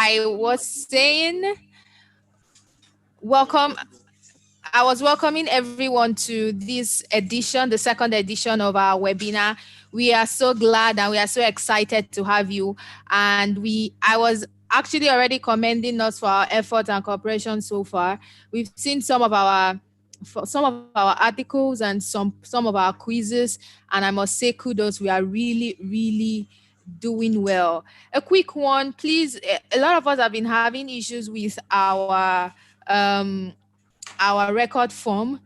I was saying, welcome. I was welcoming everyone to this edition, the second edition of our webinar. We are so glad and we are so excited to have you. And I was actually already commending us for our effort and cooperation so far. We've seen some of our articles and some of our quizzes, and I must say kudos. We are really doing well. A quick one, please. A lot of us have been having issues with um our record form.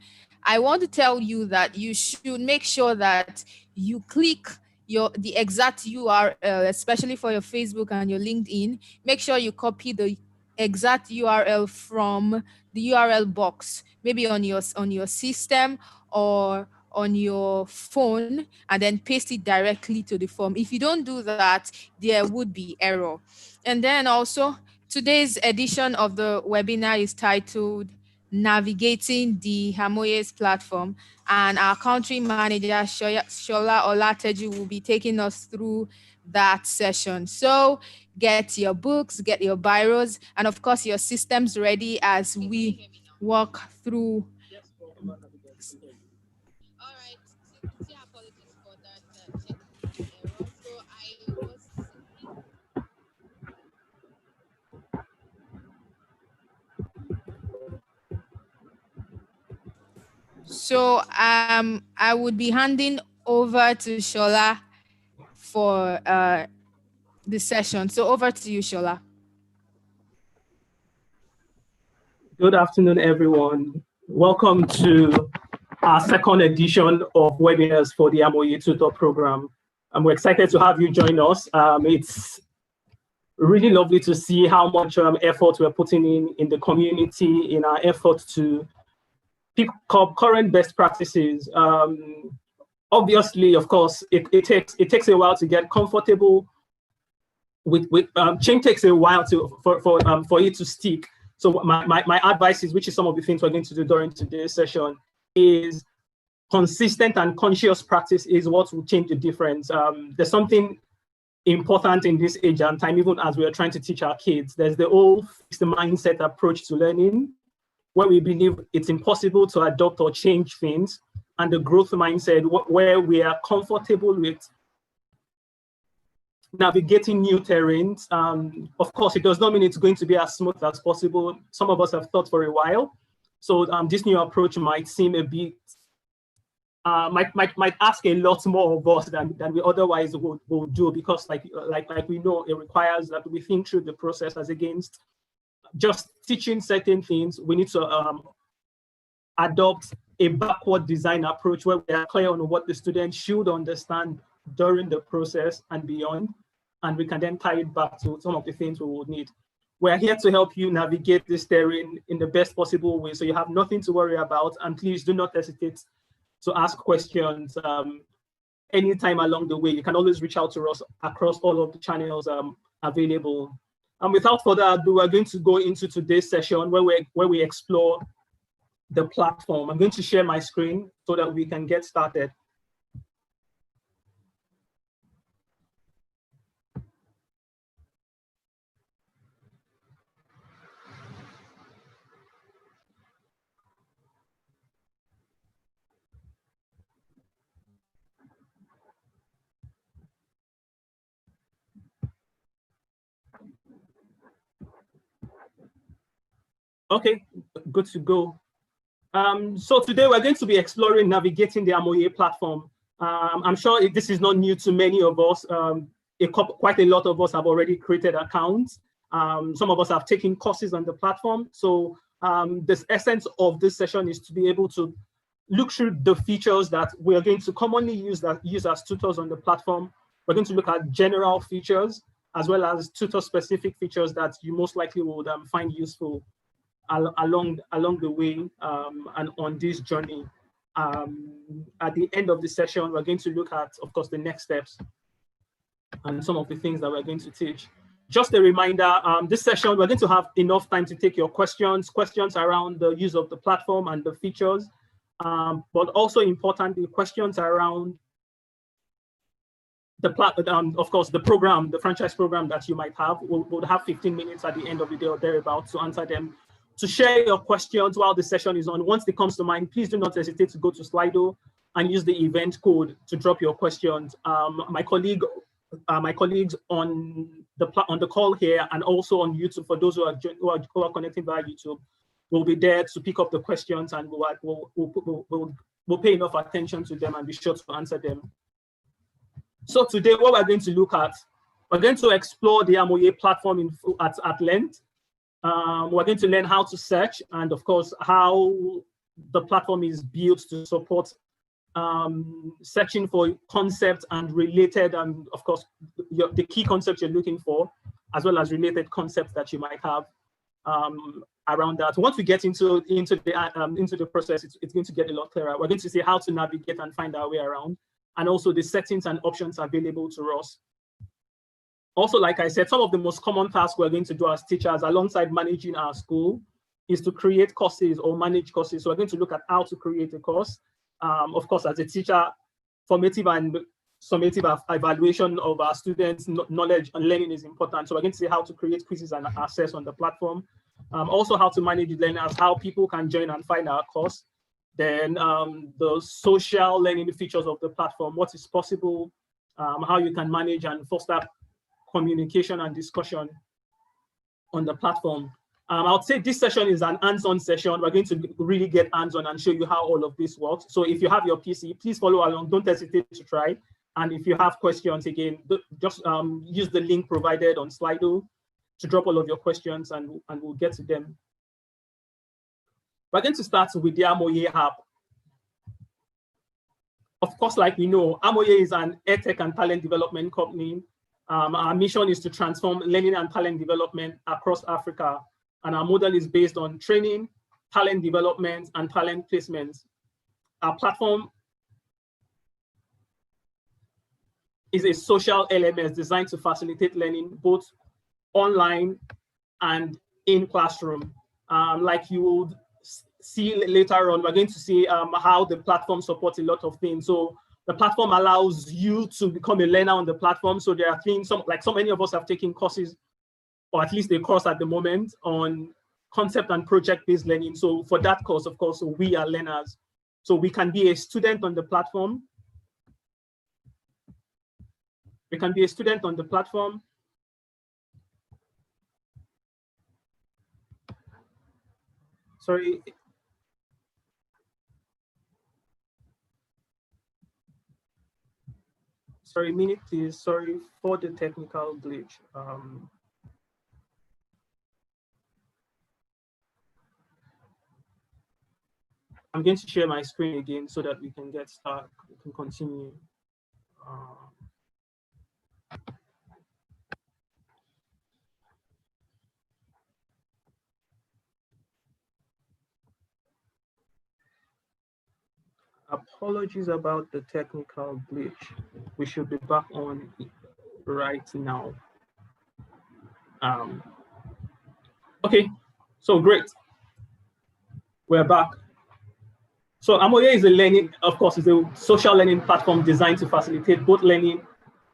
I want to tell you that you should make sure that you click the exact URL, especially for your Facebook and your LinkedIn. Make sure you copy the exact URL from the URL box, maybe on your system or on your phone, and then paste it directly to the form. If you don't do that, there would be error. And then also, today's edition of the webinar is titled Navigating the Hamoye's Platform, and our country manager, Shola Olateju, will be taking us through that session. So get your books, get your biros, and of course your systems ready as we walk through. All right. Sincere apologies for that technical error. So I was saying. So I would be handing over to Shola for the session. So over to you, Shola. Good afternoon, everyone. Welcome to our second edition of webinars for the Hamoye Tutor Program. We're excited to have you join us. It's really lovely to see how much effort we're putting in the community in our effort to pick up current best practices. Obviously, of course, it takes a while to get comfortable with change. Takes a while for it to stick. So my advice is, which is some of the things we're going to do during today's session, is consistent and conscious practice is what will change the difference. There's something important in this age and time, even as we are trying to teach our kids. There's the old fixed mindset approach to learning, where we believe it's impossible to adopt or change things, and the growth mindset, where we are comfortable with navigating new terrains. Of course, it does not mean it's going to be as smooth as possible. Some of us have thought for a while. So this new approach might seem a bit, might ask a lot more of us than we otherwise would do, because like we know, it requires that we think through the process as against just teaching certain things. We need to adopt a backward design approach where we are clear on what the student should understand during the process and beyond, and we can then tie it back to some of the things we would need. We're here to help you navigate this terrain in the best possible way, so you have nothing to worry about. And please do not hesitate to ask questions anytime along the way. You can always reach out to us across all of the channels available. And without further ado, we're going to go into today's session where we explore the platform. I'm going to share my screen so that we can get started. Okay, good to go. So today we're going to be exploring navigating the Hamoye platform. I'm sure this is not new to many of us. Quite a lot of us have already created accounts. Some of us have taken courses on the platform. So the essence of this session is to be able to look through the features that we are going to commonly use as tutors on the platform. We're going to look at general features as well as tutor-specific features that you most likely would find useful along the way and on this journey. At the end of the session, we're going to look at, of course, the next steps and some of the things that we're going to teach. Just a reminder, this session, we're going to have enough time to take your questions around the use of the platform and the features, but also importantly, questions around of course, the program, the franchise program that you might have, will have 15 minutes at the end of the day or thereabouts to answer them. To share your questions while the session is on. Once they comes to mind, please do not hesitate to go to Slido and use the event code to drop your questions. My colleagues on the call here and also on YouTube, for those who are connecting via YouTube, will be there to pick up the questions, and we'll pay enough attention to them and be sure to answer them. So today, what we're going to look at, we're going to explore the Hamoye platform at length. We're going to learn how to search, and of course, how the platform is built to support searching for concepts and related, and of course, the key concepts you're looking for, as well as related concepts that you might have around that. Once we get into the process, it's going to get a lot clearer. We're going to see how to navigate and find our way around, and also the settings and options available to us. Also, like I said, some of the most common tasks we're going to do as teachers alongside managing our school is to create courses or manage courses. So we're going to look at how to create a course. Of course, as a teacher, formative and summative evaluation of our students' knowledge and learning is important. So we're going to see how to create quizzes and assess on the platform. Also how to manage learners, how people can join and find our course. Then the social learning features of the platform, what is possible, how you can manage and foster communication and discussion on the platform. I would say this session is an hands-on session. We're going to really get hands-on and show you how all of this works. So if you have your PC, please follow along. Don't hesitate to try. And if you have questions, again, just use the link provided on Slido to drop all of your questions, and we'll get to them. We're going to start with the Hamoye app. Of course, like we know, Hamoye is an edtech and talent development company. Our mission is to transform learning and talent development across Africa. And our model is based on training, talent development, and talent placement. Our platform is a social LMS designed to facilitate learning both online and in classroom. Like you would see later on, we're going to see how the platform supports a lot of things. So the platform allows you to become a learner on the platform. So there are things, like so many of us have taken courses, or at least a course at the moment, on concept and project-based learning. So for that course, of course, we are learners. So we can be a student on the platform. We can be a student on the platform. Sorry. Sorry, a minute, please. Sorry for the technical glitch. I'm going to share my screen again so that we can get started, we can continue. Apologies about the technical glitch. We should be back on right now. Okay, so great. We're back. So Hamoye is a learning, of course, is a social learning platform designed to facilitate both learning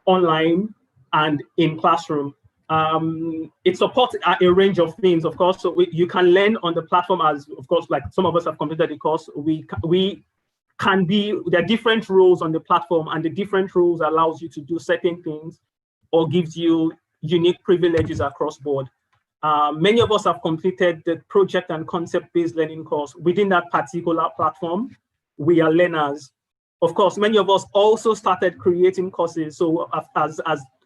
online and in classroom. It supports a range of things, of course. So you can learn on the platform as, of course, like some of us have completed the course. There are different roles on the platform, and the different roles allows you to do certain things or gives you unique privileges across board. Many of us have completed the project and concept-based learning course within that particular platform. We are learners. Of course, many of us also started creating courses. So as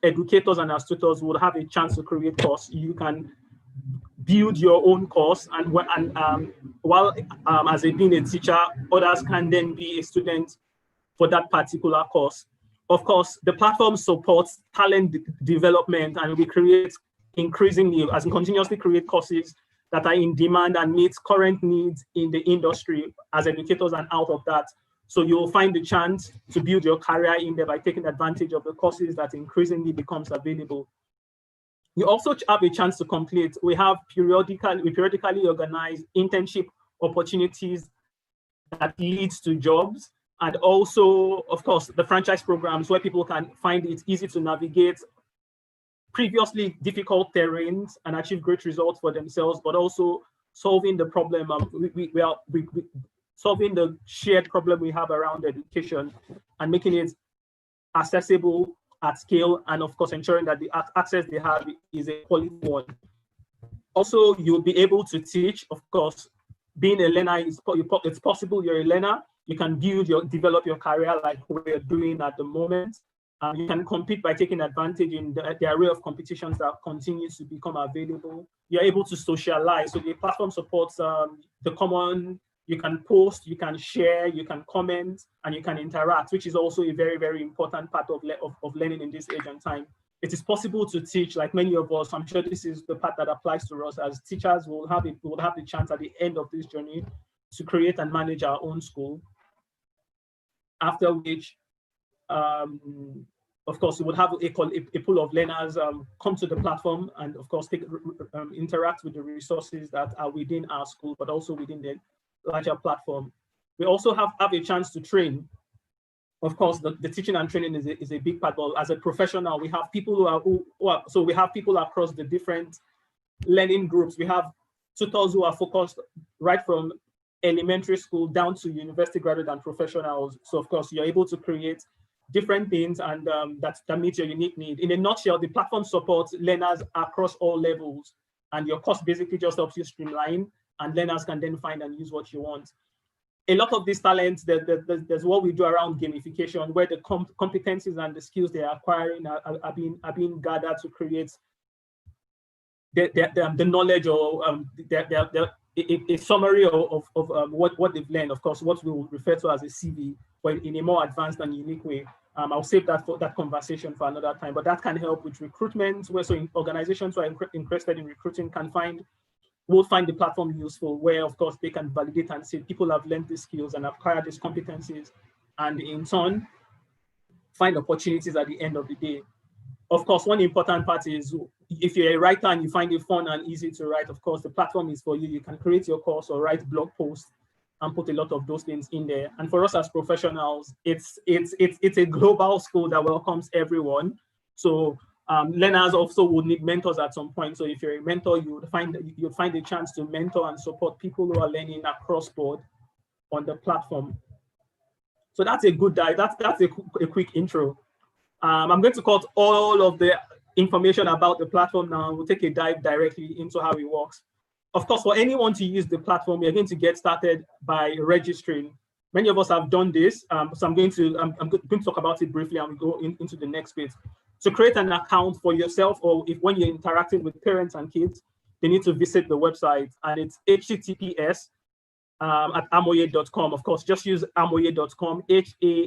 educators and as tutors would have a chance to create course. You can build your own course, and while as being a teacher, others can then be a student for that particular course. Of course, the platform supports talent development, and we create increasingly, as we continuously create courses that are in demand and meet current needs in the industry as educators and out of that. So you'll find the chance to build your career in there by taking advantage of the courses that increasingly becomes available. You also have a chance to complete. We periodically organize internship opportunities that leads to jobs. And also, of course, the franchise programs where people can find it easy to navigate previously difficult terrains and achieve great results for themselves, but also solving the problem. We solving the shared problem we have around education and making it accessible at scale, and of course ensuring that the access they have is a quality one. Also, you'll be able to teach. Of course, being a learner it's possible. You're a learner. You can develop your career like we're doing at the moment. You can compete by taking advantage in the array of competitions that continues to become available. You're able to socialize. So the platform supports the common. You can post, you can share, you can comment, and you can interact, which is also a very, very important part of learning in this age and time. It is possible to teach, like many of us. I'm sure this is the part that applies to us as teachers. We'll have the chance at the end of this journey to create and manage our own school. After which, of course, we would have a pool of learners come to the platform and, of course, interact with the resources that are within our school, but also within the larger platform. We also have a chance to train. Of course, the teaching and training is a big part, but as a professional, we have people so we have people across the different learning groups. We have tutors who are focused right from elementary school down to university graduate and professionals. So of course, you're able to create different things and that meet your unique need. In a nutshell, the platform supports learners across all levels, and your course basically just helps you streamline, and learners can then find and use what you want. A lot of these talents, there's what we do around gamification, where the competencies and the skills they are acquiring are being gathered to create the knowledge or a summary of what they've learned. Of course, what we will refer to as a CV, but in a more advanced and unique way. I'll save that for that conversation for another time, but that can help with recruitment, where so organizations who are interested in recruiting will find the platform useful, where of course they can validate and say people have learned these skills and acquired these competencies, and in turn find opportunities at the end of the day. Of course, one important part is if you're a writer and you find it fun and easy to write, of course the platform is for you. You can create your course or write blog posts and put a lot of those things in there. And for us as professionals, it's a global school that welcomes everyone. So learners also would need mentors at some point. So if you're a mentor, you'd find a chance to mentor and support people who are learning across board on the platform. So that's a good dive. That's a quick intro. I'm going to cut all of the information about the platform now. We'll take a dive directly into how it works. Of course, for anyone to use the platform, you're going to get started by registering. Many of us have done this, so I'm going to talk about it briefly and we go into the next bit. To create an account for yourself, or if when you're interacting with parents and kids, they need to visit the website, and it's HTTPS at hamoye.com. Of course, just use hamoye.com,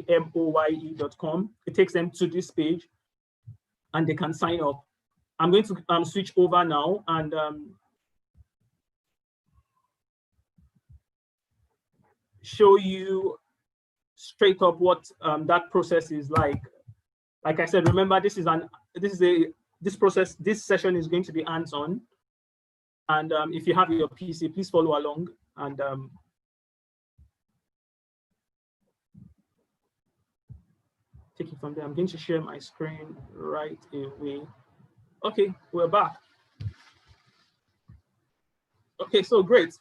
HAMOYE.com. It takes them to this page, and they can sign up. I'm going to switch over now and show you straight up what that process is like. Like I said, remember this session is going to be hands-on, and if you have your PC, please follow along and take it from there. I'm going to share my screen right away. Okay, we're back. Okay, so great.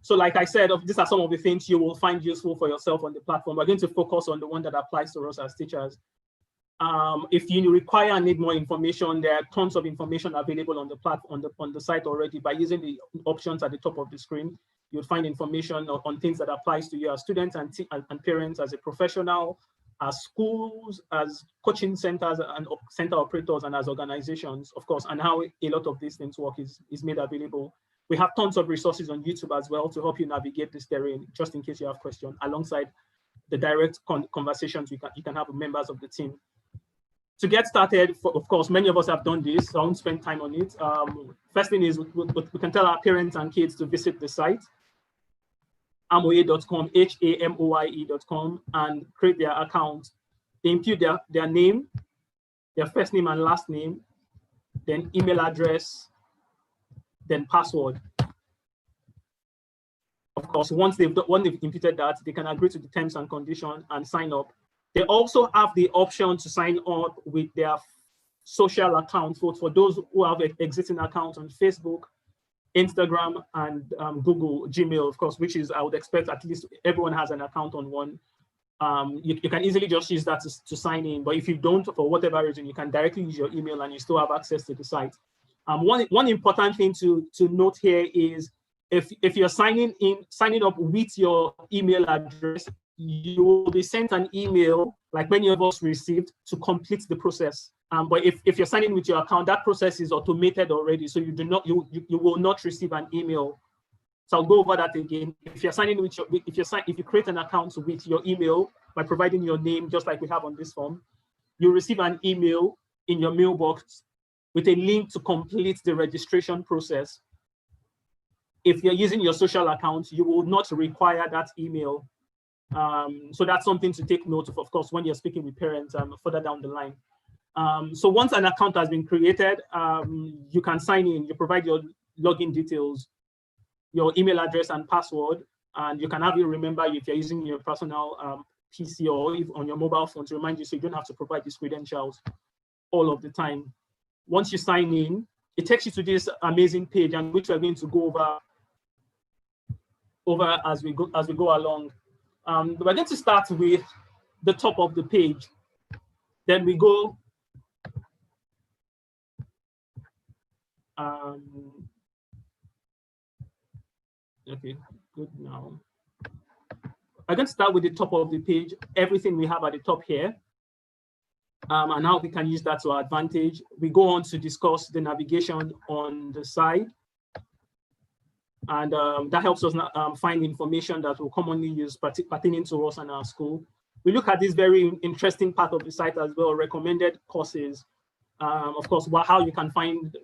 So like I said, these are some of the things you will find useful for yourself on the platform. We're going to focus on the one that applies to us as teachers. If you require and need more information, there are tons of information available on the platform, on the site already. By using the options at the top of the screen, you'll find information on things that applies to you as students and parents, as a professional, as schools, as coaching centers and center operators, and as organizations, of course, and how a lot of these things work is made available. We have tons of resources on YouTube as well to help you navigate this terrain, just in case you have questions, alongside the direct conversations you can have with members of the team. To get started, of course, many of us have done this, so I won't spend time on it. First thing is we can tell our parents and kids to visit the site, hamoye.com, HAMOYE.com, and create their account. They input their name, their first name and last name, then email address, then password. Of course, once they've imputed that, they can agree to the terms and conditions and sign up. They also have the option to sign up with their social accounts. So for those who have existing accounts on Facebook, Instagram, and Google, Gmail, of course, which is, I would expect at least everyone has an account on one. You can easily just use that to sign in. But if you don't, for whatever reason, you can directly use your email and you still have access to the site. One important thing to note here is if you're signing up with your email address, you will be sent an email like many of us received to complete the process. But if you're signing with your account, that process is automated already, so you will not receive an email. So I'll go over that again. If you're signing with if you create an account with your email by providing your name, just like we have on this form, you'll receive an email in your mailbox with a link to complete the registration process. If you're using your social account, you will not require that email. So that's something to take note of course, when you're speaking with parents further down the line. So once an account has been created, you can sign in. You provide your login details, your email address and password, and you can have it remember if you're using your personal PC or if on your mobile phone to remind you, so you don't have to provide these credentials all of the time. Once you sign in, it takes you to this amazing page, and which we're going to go over as we go along. We're going to start with the top of the page. Then we go okay, good now. I'm going to start with the top of the page, everything we have at the top here, and how we can use that to our advantage. We go on to discuss the navigation on the side, and that helps us find information that we'll commonly use pertaining to us and our school. We look at this very interesting part of the site as well, recommended courses. Of course, how you can find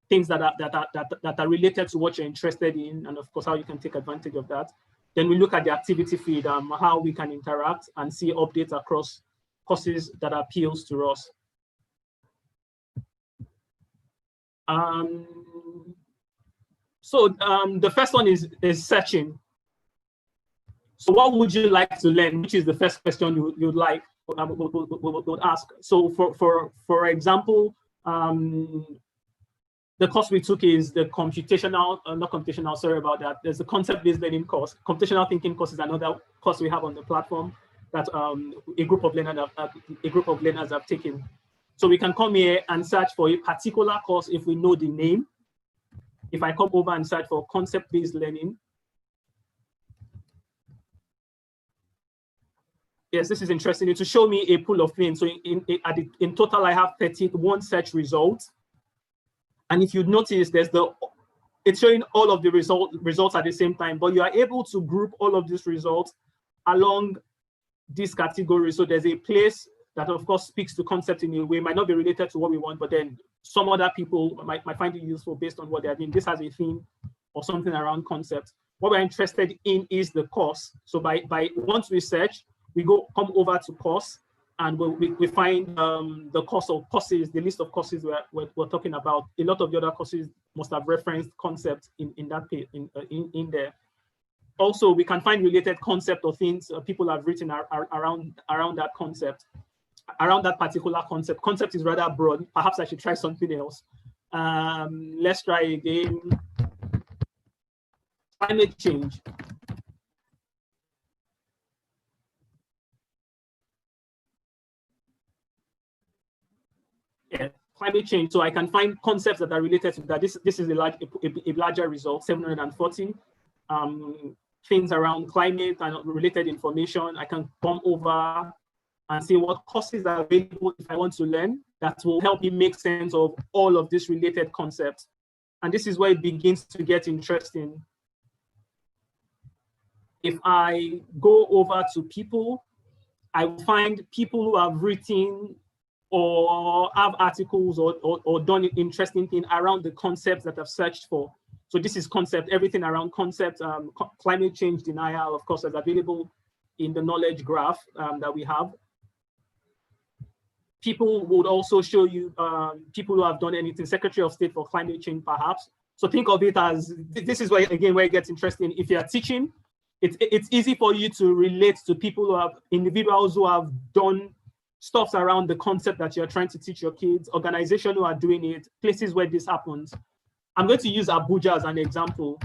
things that are related to what you're interested in, and of course, how you can take advantage of that. Then we look at the activity feed, how we can interact and see updates across courses that appeals to us. So the first one is searching. So what would you like to learn? Which is the first question you'd like would ask. So for example, the course we took is the sorry about that. There's the concept-based learning course. Computational thinking course is another course we have on the platform that a group of learners have taken. So we can come here and search for a particular course if we know the name. If I come over and search for concept-based learning, yes, this is interesting. It will show me a pool of things. So in total, I have 31 search results. And if you notice, it's showing all of the results at the same time, but you are able to group all of these results along this category. So there's a place that, of course, speaks to concept in a way, might not be related to what we want, but then some other people might find it useful based on what they're doing. This has a theme or something around concept. What we're interested in is the course. So once we search, we come over to course, and we find the course of courses, the list of courses we're talking about. A lot of the other courses must have referenced concept in that page, in there. Also, we can find related concept or things people have written around that concept, around that particular concept. Concept is rather broad. Perhaps I should try something else. Let's try again. Climate change. Yeah, climate change. So I can find concepts that are related to that. This is a larger result, 740. Things around climate and related information. I can come over and see what courses are available if I want to learn that will help me make sense of all of these related concepts. And this is where it begins to get interesting. If I go over to people, I will find people who have written or have articles or done interesting things around the concepts that I've searched for. So this is concept, everything around concept, climate change denial, of course, is available in the knowledge graph that we have. People would also show you people who have done anything, Secretary of State for climate change, perhaps. So think of it as, this is where, again, where it gets interesting. If you're teaching, it's easy for you to relate to people who have individuals who have done stuff around the concept that you're trying to teach your kids, organizations who are doing it, places where this happens. I'm going to use Abuja as an example,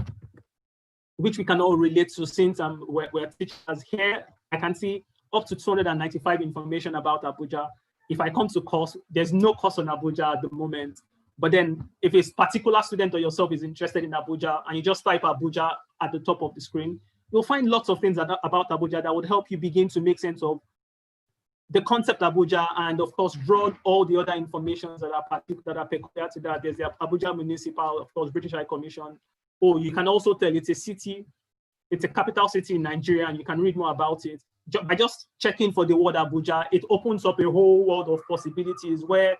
which we can all relate to since we're teachers here. I can see up to 295 information about Abuja. If I come to course, there's no course on Abuja at the moment. But then if a particular student or yourself is interested in Abuja and you just type Abuja at the top of the screen, you'll find lots of things about Abuja that would help you begin to make sense of the concept Abuja, and of course, draw all the other informations that are peculiar to that. There's the Abuja Municipal, of course, British High Commission. Or you can also tell it's a city, it's a capital city in Nigeria, and you can read more about it. By just checking for the word Abuja, it opens up a whole world of possibilities where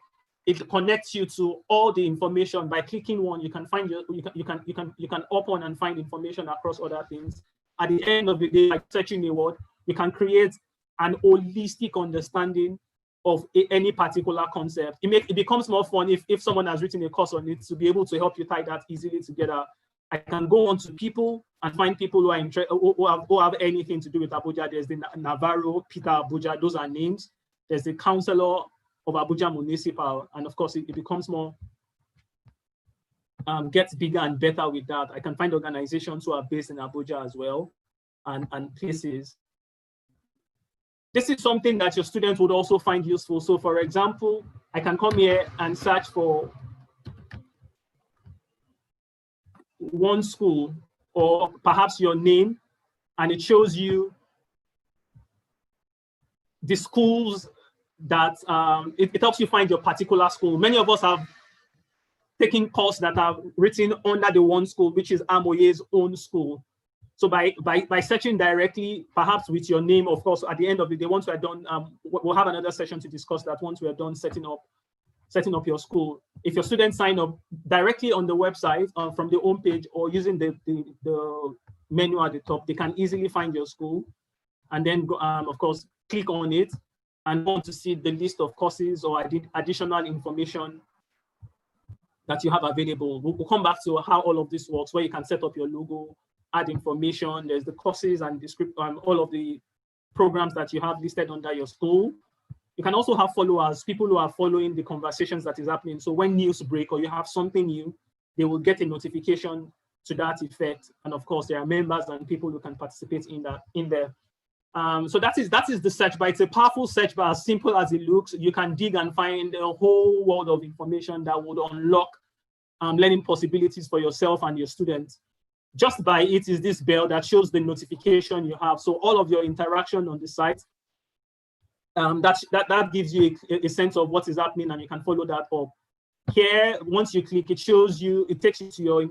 it connects you to all the information. By clicking one, you can find you can open and find information across other things. At the end of the day, by searching a word, you can create an holistic understanding of any particular concept. It becomes more fun if someone has written a course on it to be able to help you tie that easily together. I can go on to people and find people who are who have anything to do with Abuja. There's the Navarro, Peter Abuja, those are names. There's the councillor of Abuja Municipal, and of course it becomes more, gets bigger and better with that. I can find organizations who are based in Abuja as well, and places. This is something that your students would also find useful. So for example, I can come here and search for one school or perhaps your name, and it shows you the schools that, it helps you find your particular school. Many of us have taken courses that are written under the one school, which is Hamoye's own school. So by searching directly, perhaps with your name, of course, at the end of the day, once we're done, we'll have another session to discuss that once we're done setting up your school. If your students sign up directly on the website from the homepage or using the menu at the top, they can easily find your school, and then go, of course, click on it and want to see the list of courses or additional information that you have available. We'll come back to how all of this works, where you can set up your logo, add information. There's the courses and the script, all of the programs that you have listed under your school. You can also have followers, people who are following the conversations that is happening. So when news break or you have something new, they will get a notification to that effect. And of course, there are members and people who can participate in there. So that is the search bar. It's a powerful search bar, as simple as it looks. You can dig and find a whole world of information that would unlock learning possibilities for yourself and your students. Just by it is this bell that shows the notification you have. So all of your interaction on the site, that gives you a sense of what is happening, and you can follow that up. Here, once you click, it shows you, it takes you to your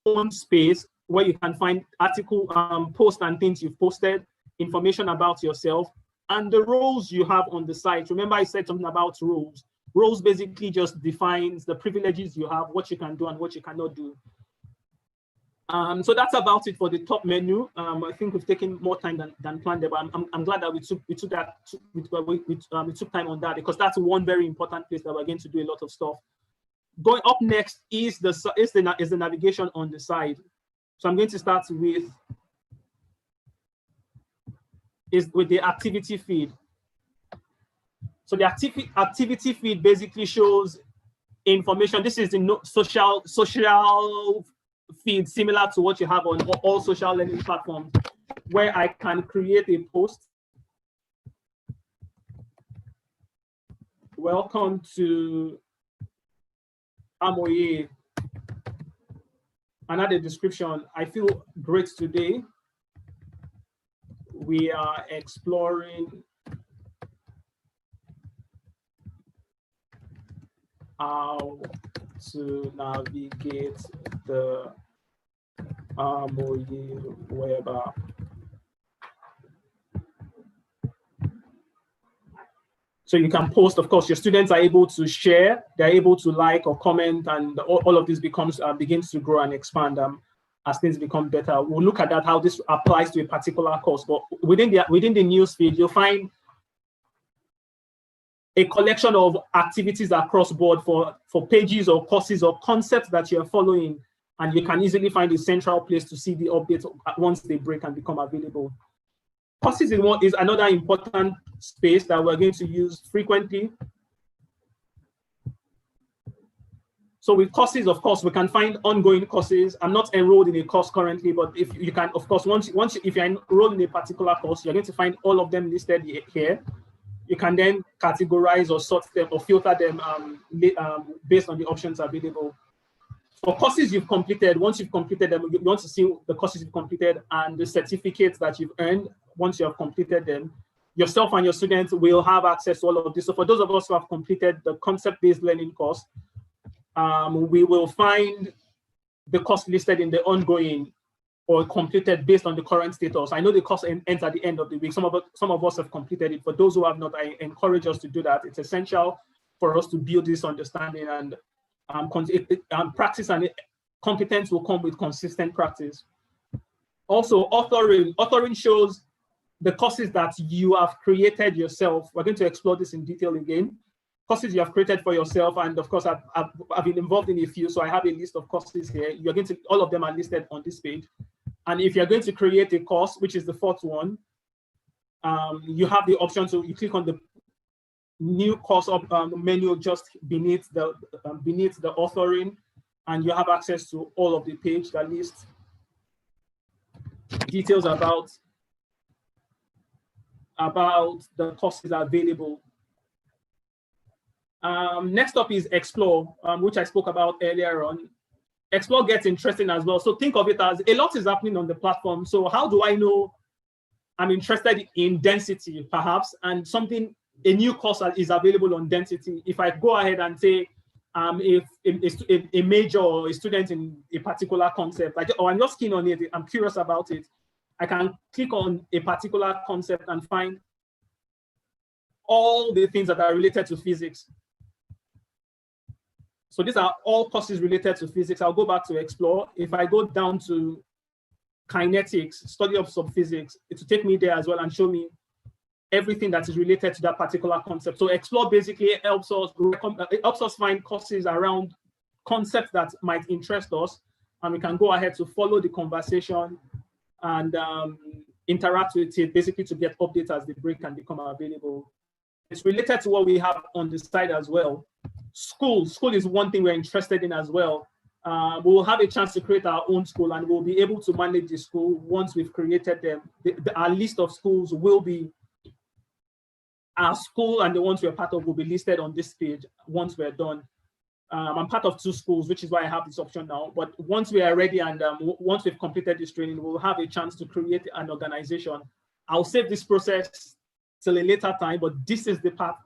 own space where you can find article, posts and things you've posted, information about yourself, and the roles you have on the site. Remember, I said something about roles. Roles basically just defines the privileges you have, what you can do and what you cannot do. So that's about it for the top menu. I think we've taken more time than planned there, but I'm glad that we took time on that, because that's one very important place that we're going to do a lot of stuff. Going up next is the navigation on the side. So I'm going to start with the activity feed. So the activity feed basically shows information. This is the social feed, similar to what you have on all social learning platforms, where I can create a post. Welcome to Hamoye. And add a description. I feel great today. We are exploring how to navigate the Hamoye web app. So you can post, of course, your students are able to share, they're able to like or comment, and all of this begins to grow and expand as things become better. We'll look at that, how this applies to a particular course. But within the news feed, you'll find a collection of activities across board for pages or courses or concepts that you're following. and you can easily find a central place to see the updates once they break and become available. Courses is another important space that we're going to use frequently. So with courses, of course, we can find ongoing courses. I'm not enrolled in a course currently, but if you can, of course, if you're enrolled in a particular course, you're going to find all of them listed here. You can then categorize or sort them or filter them based on the options available. For courses you've completed, once you've completed them, you want to see the courses you've completed and the certificates that you've earned once you have completed them. Yourself and your students will have access to all of this. So for those of us who have completed the concept-based learning course, we will find the course listed in the ongoing or completed based on the current status. I know the course ends at the end of the week. Some of us have completed it. For those who have not, I encourage us to do that. It's essential for us to build this understanding, and practice and competence will come with consistent practice. Also, authoring shows the courses that you have created yourself. We're going to explore this in detail again. Courses you have created for yourself, and of course, I've been involved in a few, so I have a list of courses here. You're going to, all of them are listed on this page. And if you're going to create a course, which is the fourth one, you have the option to, you click on the new course menu just beneath the authoring, and you have access to all of the page that lists details about the courses available. Next up is Explore, which I spoke about earlier on. Explore gets interesting as well. So think of it as a lot is happening on the platform. So how do I know I'm interested in density, perhaps, and a new course is available on density? If I go ahead and say, if a major or a student in a particular concept, I'm just keen on it, I'm curious about it, I can click on a particular concept and find all the things that are related to physics. So these are all courses related to physics. I'll go back to Explore. If I go down to kinetics, study of subphysics, it will take me there as well and show me everything that is related to that particular concept. So Explore basically helps us find courses around concepts that might interest us, and we can go ahead to follow the conversation and interact with it, basically to get updates as they break and become available. It's related to what we have on the side as well. School is one thing we're interested in as well. We will have a chance to create our own school, and we'll be able to manage the school once we've created them. Our list of schools will be, our school and the ones we're part of will be listed on this page once we're done. I'm part of 2 schools, which is why I have this option now. But once we are ready and once we've completed this training, we'll have a chance to create an organization. I'll save this process till a later time, but this is the path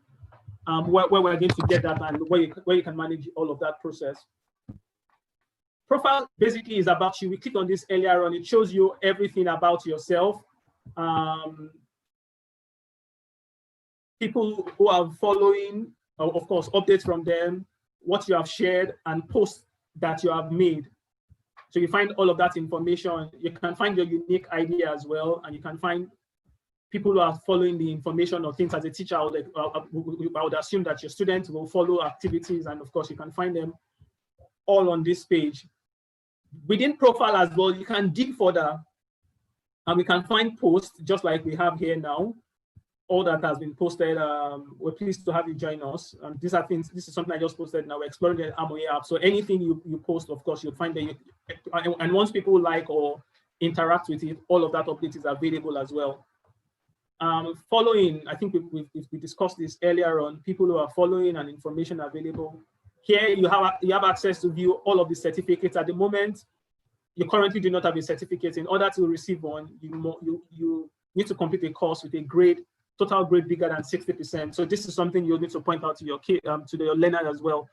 where we're going to get that, and where you can manage all of that process. Profile basically is about you. We clicked on this earlier on. It shows you everything about yourself. People who are following, of course, updates from them, what you have shared, and posts that you have made. So you find all of that information. You can find your unique ID as well, and you can find people who are following the information or things. As a teacher, I would assume that your students will follow activities, and of course, you can find them all on this page. Within profile as well, you can dig further, and we can find posts just like we have here now. All that has been posted. We're pleased to have you join us. These are things. This is something I just posted. Now we're exploring the Hamoye app. So anything you post, of course, you'll find that. And once people like or interact with it, all of that update is available as well. Following, I think we discussed this earlier on. People who are following and information available. Here you have access to view all of the certificates. At the moment, you currently do not have a certificate. In order to receive one, you need to complete a course with a grade, total grade bigger than 60%. So this is something you'll need to point out to your your learner as well.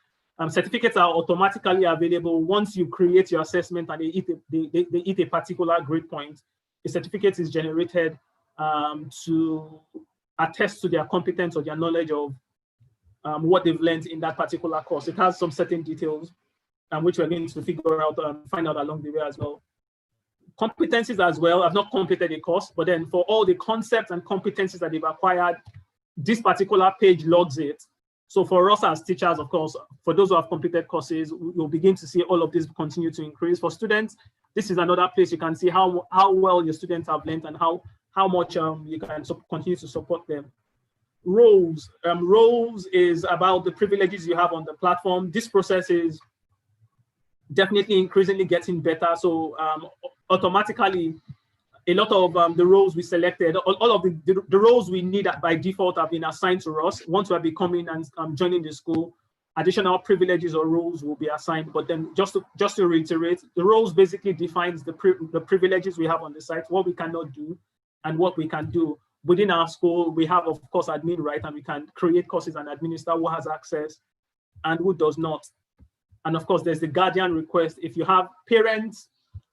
Certificates are automatically available once you create your assessment and they hit a particular grade point. A certificate is generated to attest to their competence or their knowledge of what they've learned in that particular course. It has some certain details which we're going to figure out and find out along the way as well. Competencies as well. I've not completed a course, but then for all the concepts and competencies that they've acquired, this particular page logs it. So for us as teachers, of course, for those who have completed courses, we'll begin to see all of this continue to increase. For students, this is another place you can see how well your students have learned and how much you can continue to support them. Roles. Roles is about the privileges you have on the platform. This process is definitely increasingly getting better. So automatically, a lot of the roles we selected, all of the roles we need by default have been assigned to us. Once we are becoming and joining the school, additional privileges or roles will be assigned. But then just to reiterate, the roles basically defines the privileges we have on the site, what we cannot do and what we can do. Within our school, we have, of course, admin right, and we can create courses and administer who has access and who does not. And of course, there's the guardian request. If you have parents,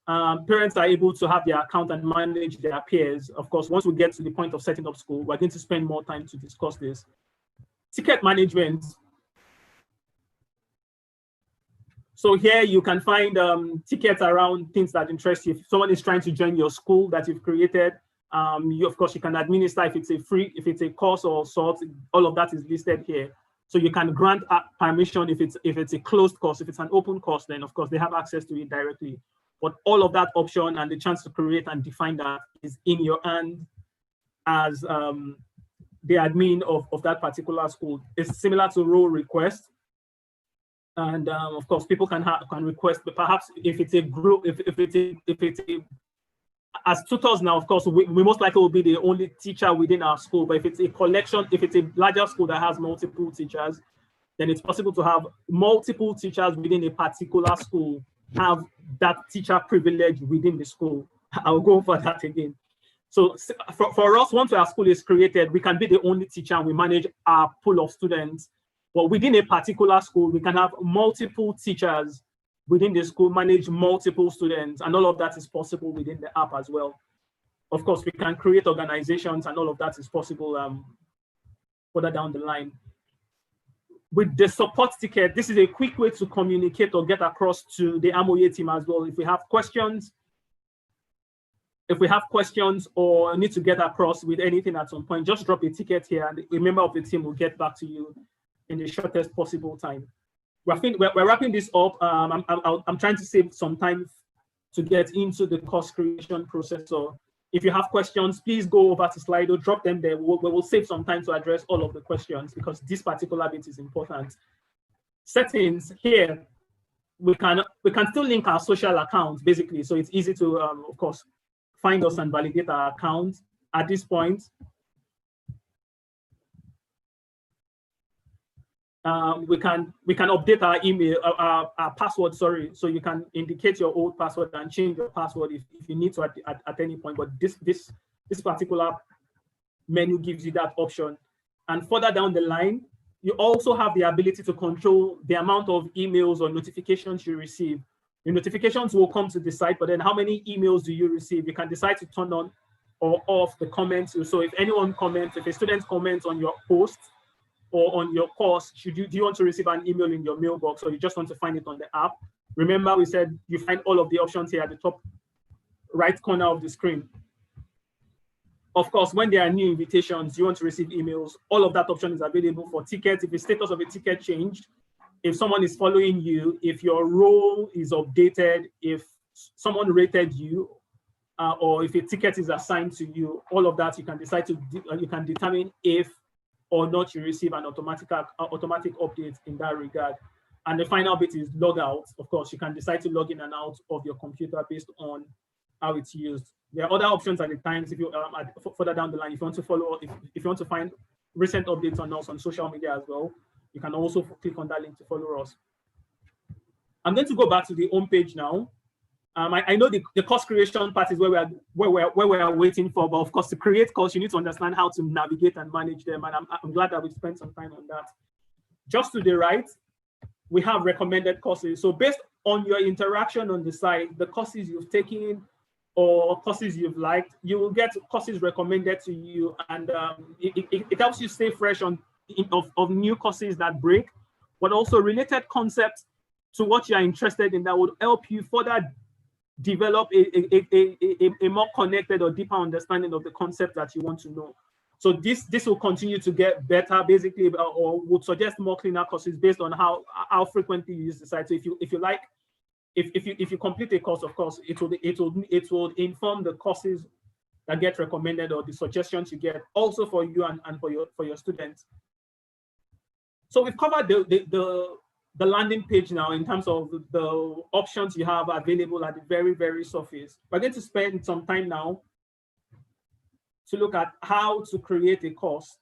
parents are able to have their account and manage their peers. Of course, once we get to the point of setting up school, we're going to spend more time to discuss this. Ticket management. So here you can find tickets around things that interest you. If someone is trying to join your school that you've created, of course, you can administer if it's a course or sort, all of that is listed here. So you can grant permission if it's a closed course. If it's an open course, then of course they have access to it directly. But all of that option and the chance to create and define that is in your hand as the admin of that particular school. It's similar to role request. And of course, people can request, but perhaps if it's a group, if it's a as tutors now, of course, we most likely will be the only teacher within our school. But if it's a collection, if it's a larger school that has multiple teachers, then it's possible to have multiple teachers within a particular school have that teacher privilege within the school. I'll go over that again. So for us, once our school is created, we can be the only teacher and we manage our pool of students. But within a particular school, we can have multiple teachers within the school, manage multiple students, and all of that is possible within the app as well. Of course, we can create organizations and all of that is possible further down the line. With the support ticket, this is a quick way to communicate or get across to the Hamoye team as well. If we have questions or need to get across with anything at some point, just drop a ticket here and a member of the team will get back to you in the shortest possible time. We're wrapping this up. I'm trying to save some time to get into the course creation process. So if you have questions, please go over to Slido, drop them there. We will save some time to address all of the questions because this particular bit is important. Settings here, we can still link our social accounts basically. So it's easy to, of course, find us and validate our account at this point. We can update our email, our password, sorry. So you can indicate your old password and change your password if you need to at any point. But this particular menu gives you that option. And further down the line, you also have the ability to control the amount of emails or notifications you receive. Your notifications will come to the site, but then how many emails do you receive? You can decide to turn on or off the comments. So if anyone comments, if a student comments on your post, or on your course, do you want to receive an email in your mailbox or you just want to find it on the app? Remember, we said you find all of the options here at the top right corner of the screen. Of course, when there are new invitations, you want to receive emails, all of that option is available for tickets. If the status of a ticket changed, if someone is following you, if your role is updated, if someone rated you, or if a ticket is assigned to you, all of that you can decide to, you can determine if or not you receive an automatic update in that regard. And the final bit is log out. Of course, you can decide to log in and out of your computer based on how it's used. There are other options at the times if you further down the line, if you want to follow, if you want to find recent updates on us on social media as well, you can also click on that link to follow us. I'm going to go back to the home page now. I know the course creation part is where we are waiting for, but of course, to create course, you need to understand how to navigate and manage them. And I'm glad that we spent some time on that. Just to the right, we have recommended courses. So based on your interaction on the site, the courses you've taken or courses you've liked, you will get courses recommended to you. And it helps you stay fresh of new courses that break, but also related concepts to what you're interested in that would help you further develop a more connected or deeper understanding of the concept that you want to know. So this will continue to get better, basically, or would suggest more cleaner courses based on how frequently you use the site. So if you like, if you complete a course, of course, it will inform the courses that get recommended or the suggestions you get, also for you and for your students. So we've covered the landing page now in terms of the options you have available at the very, very surface. We're going to spend some time now to look at how to create a course.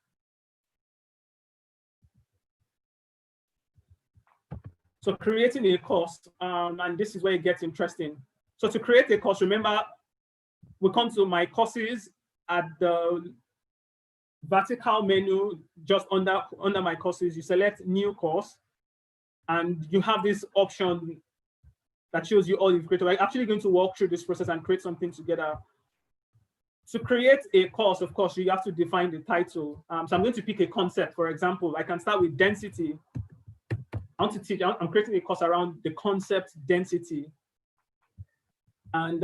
So creating a course, and this is where it gets interesting. So to create a course, remember, we come to my courses at the vertical menu, just under my courses. You select new course, and you have this option that shows you all you've created. We're actually going to walk through this process and create something together. To create a course, of course, you have to define the title. So I'm going to pick a concept. For example, I can start with density. I want to teach, I'm creating a course around the concept density. And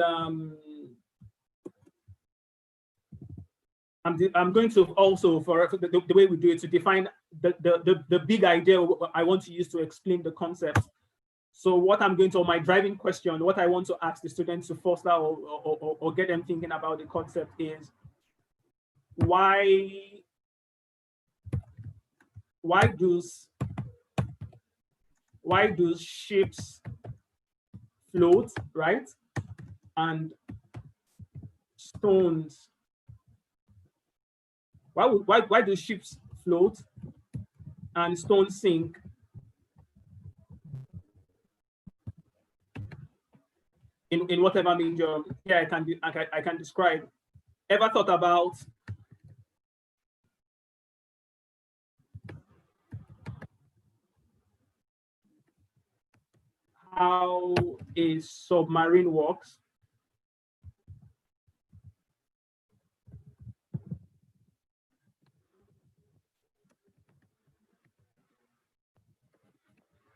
I'm going to also, for the way we do it, to define the big idea I want to use to explain the concept. So what I'm going to, my driving question, what I want to ask the students to foster or get them thinking about the concept is, why do ships float, right? And stones, why do ships float and stones sink? In whatever medium here I can describe. Ever thought about how a submarine works?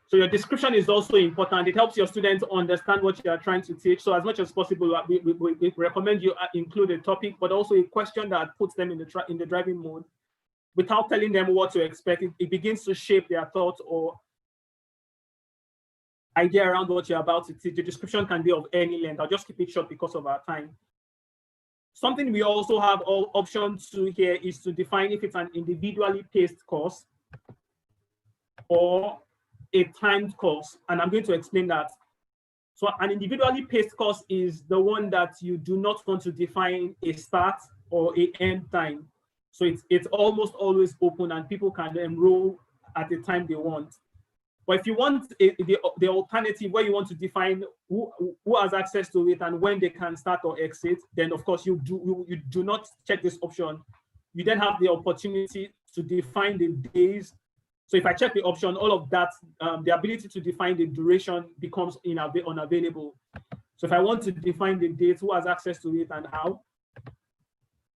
So your description is also important. It helps your students understand what you are trying to teach. So as much as possible, we recommend you include a topic, but also a question that puts them in the driving mode without telling them what to expect. It begins to shape their thoughts or idea around what you're about to teach. The description can be of any length. I'll just keep it short because of our time. Something we also have option to here is to define if it's an individually paced course or a timed course, and I'm going to explain that. So an individually paced course is the one that you do not want to define a start or a end time. So it's almost always open and people can enroll at the time they want. But if you want the alternative where you want to define who has access to it and when they can start or exit, then of course you do not check this option. You then have the opportunity to define the days. So if I check the option, all of that, the ability to define the duration becomes unavailable. So if I want to define the date, who has access to it and how,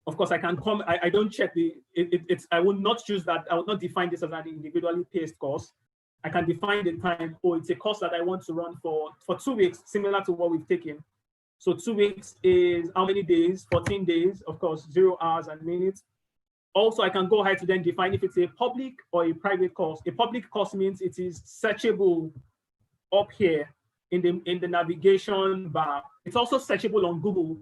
of course I can come, I don't check I will not choose that. I will not define this as an individually paced course. I can define the time. Oh, it's a course that I want to run for 2 weeks, similar to what we've taken. So 2 weeks is how many days? 14 days, of course, 0 hours and minutes. Also, I can go ahead to then define if it's a public or a private course. A public course means it is searchable up here in the navigation bar. It's also searchable on Google,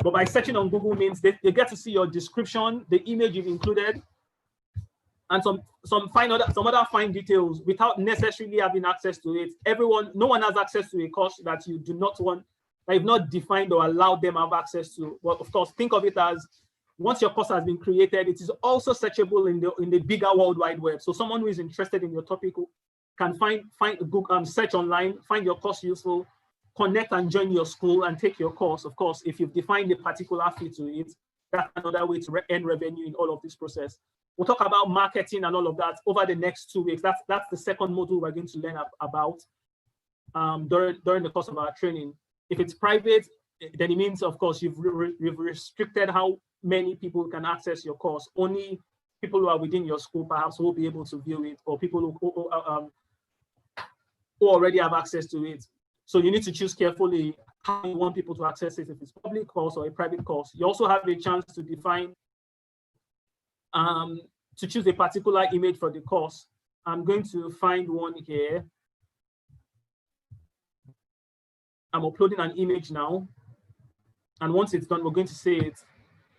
but by searching on Google means they get to see your description, the image you've included, and some other fine details without necessarily having access to it. No one has access to a course that you do not want, that you've not defined or allowed them have access to. Well, of course, think of it as once your course has been created, it is also searchable in the bigger World Wide Web. So someone who is interested in your topic can find Google, search online, find your course useful, connect and join your school and take your course. Of course, if you've defined a particular fee to it, that's another way to earn revenue in all of this process. We'll talk about marketing and all of that over the next 2 weeks. That's the second module we're going to learn about during the course of our training. If it's private, then it means, of course, you've restricted how many people can access your course. Only people who are within your school perhaps will be able to view it, or people who already have access to it. So you need to choose carefully how you want people to access it, if it's public course or a private course. You also have a chance to define to choose a particular image for the course. I'm going to find one here. I'm uploading an image now. And once it's done, we're going to say it.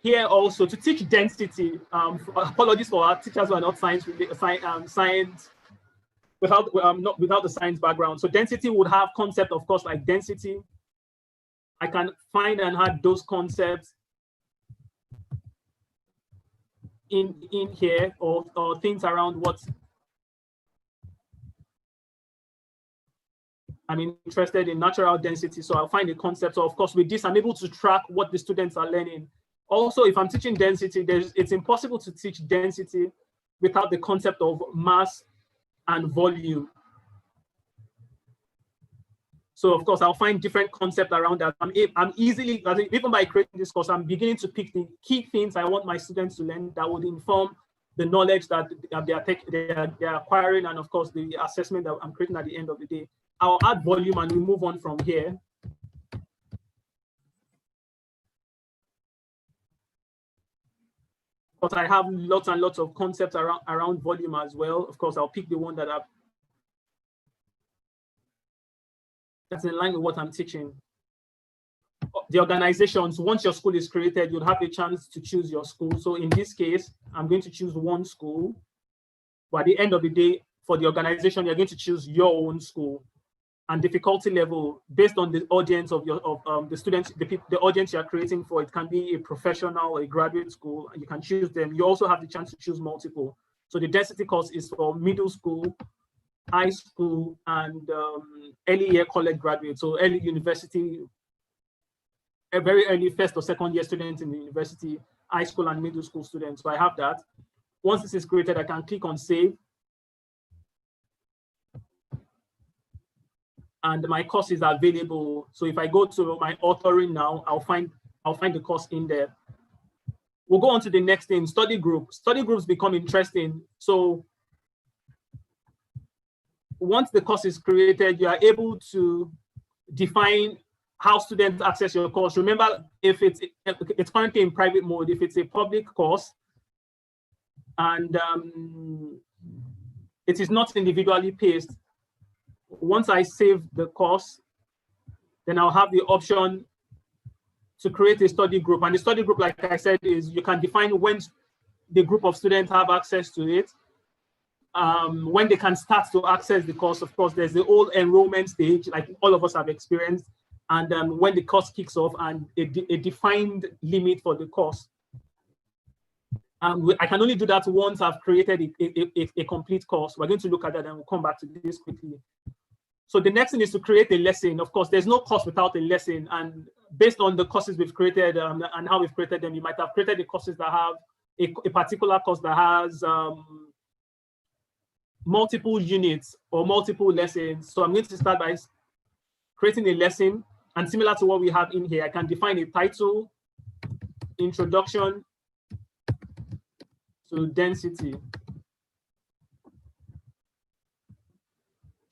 Here also, to teach density, apologies for our teachers who are not science without the science background. So density would have concept, of course, like density. I can find and add those concepts in here, or things around what I'm interested in, natural density. So I'll find a concept. So of course, with this, I'm able to track what the students are learning. Also, if I'm teaching density, it's impossible to teach density without the concept of mass and volume. So of course, I'll find different concepts around that. I'm easily, even by creating this course, I'm beginning to pick the key things I want my students to learn that would inform the knowledge that they're acquiring, and of course, the assessment that I'm creating at the end of the day. I'll add volume and we move on from here. But I have lots and lots of concepts around volume as well. Of course, I'll pick the one that's in line with what I'm teaching. The organizations, once your school is created, you'll have a chance to choose your school. So in this case, I'm going to choose one school. But at the end of the day, for the organization, you're going to choose your own school. And difficulty level based on the audience of the students, the audience you're creating for. It can be a professional, a graduate school, and you can choose them. You also have the chance to choose multiple. So the density course is for middle school, high school, and early year college graduates. So early university, a very early first or second year students in the university, high school and middle school students. So I have that. Once this is created, I can click on save. And my course is available. So if I go to my authoring now, I'll find the course in there. We'll go on to the next thing, study group. Study groups become interesting. So once the course is created, you are able to define how students access your course. Remember, if it's currently in private mode, if it's a public course, and it is not individually paced, once I save the course, then I'll have the option to create a study group. And the study group, like I said, is you can define when the group of students have access to it, when they can start to access the course. Of course, there's the whole enrollment stage, like all of us have experienced, and when the course kicks off, and a defined limit for the course. I can only do that once I've created a complete course. We're going to look at that and we'll come back to this quickly. So the next thing is to create a lesson. Of course, there's no course without a lesson. And based on the courses we've created and how we've created them, you might have created the courses that have a particular course that has multiple units or multiple lessons. So I'm going to start by creating a lesson. And similar to what we have in here, I can define a title, introduction to density.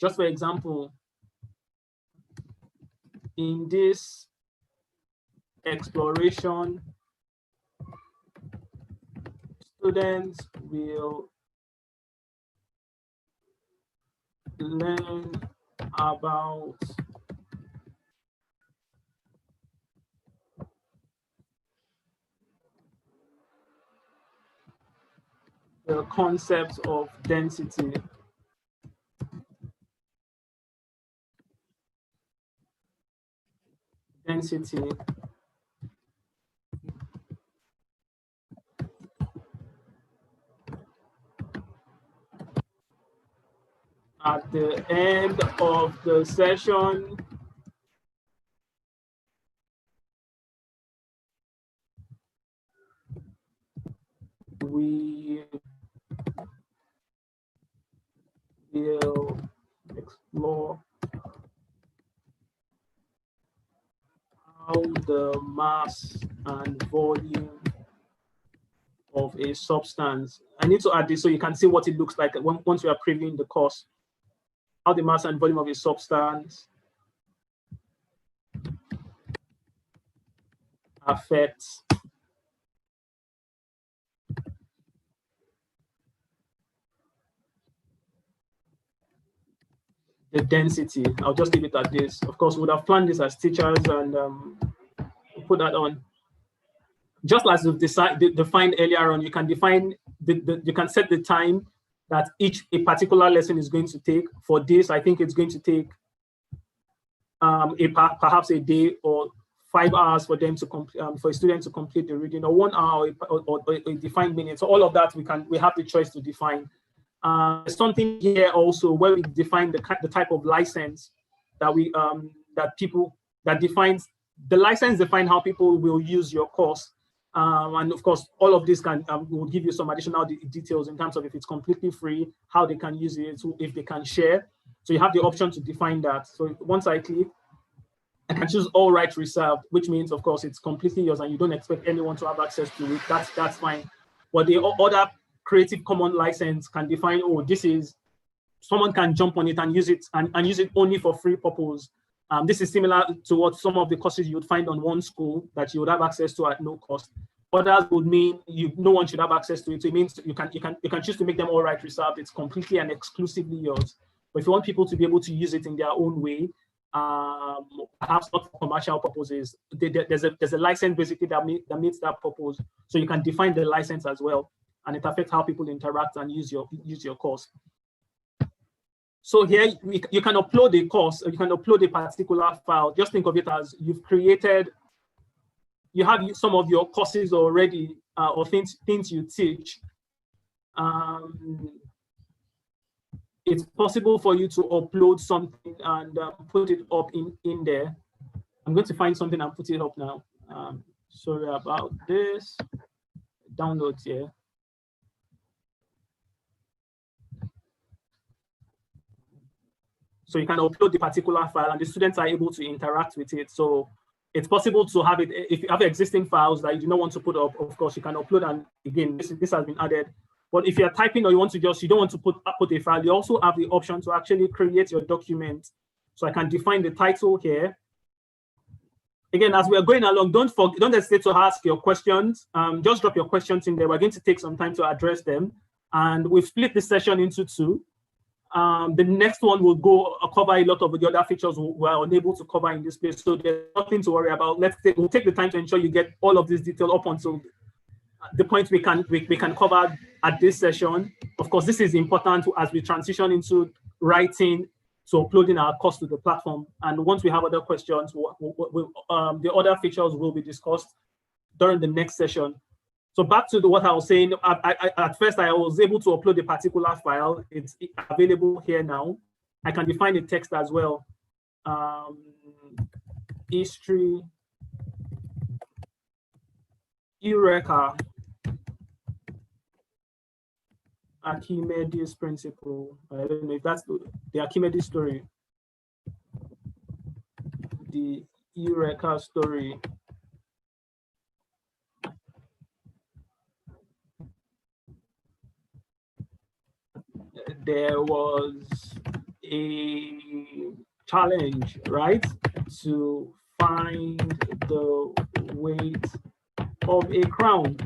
Just for example, in this exploration, students will learn about the concept of density. At the end of the session, we will explore how the mass and volume of a substance. I need to add this so you can see what it looks like once we are previewing the course. How the mass and volume of a substance affects the density. I'll just leave it at this. Of course, we would have planned this as teachers and put that on. Just as we've defined earlier on, you can define you can set the time that a particular lesson is going to take. For this, I think it's going to take perhaps a day or 5 hours for them to for a student to complete the reading, or 1 hour or a defined minute. So all of that we have the choice to define. There's something here also where we define the type of license that we defines the license define how people will use your course. And of course, all of this will give you some additional details in terms of if it's completely free, how they can use it, if they can share. So you have the option to define that. So once I click, I can choose all rights reserved, which means, of course, it's completely yours and you don't expect anyone to have access to it. That's fine. But the other Creative Commons license can define, someone can jump on it and use it and use it only for free purpose. This is similar to what some of the courses you would find on one school that you would have access to at no cost. Others would mean no one should have access to it. So it means you can choose to make them all right reserved. It's completely and exclusively yours. But if you want people to be able to use it in their own way, perhaps not for commercial purposes, there's a license basically that meets that purpose. So you can define the license as well, and it affects how people interact and use your course. So here you can upload a course, or you can upload a particular file. Just think of it as you have some of your courses already, or things you teach. It's possible for you to upload something and put it up in there. I'm going to find something and put it up now. Sorry about this. Downloads here. So you can upload the particular file and the students are able to interact with it. So it's possible to have it, if you have existing files that you do not want to put up, of course, you can upload, and again, this has been added. But if you're typing or you don't want to put a file, you also have the option to actually create your document. So I can define the title here. Again, as we are going along, don't hesitate to ask your questions. Just drop your questions in there. We're going to take some time to address them. And we've split this session into two. The next one will cover a lot of the other features we're unable to cover in this place. So there's nothing to worry about. We'll take the time to ensure you get all of this detail up until the point we can cover at this session. Of course, this is important as we transition into writing to uploading our course to the platform. And once we have other questions, the other features will be discussed during the next session. So back to what I was saying, at first I was able to upload a particular file. It's available here now. I can define the text as well. History, Eureka, Archimedes principle. I don't know if that's the Archimedes story. The Eureka story. There was a challenge, right, to find the weight of a crown.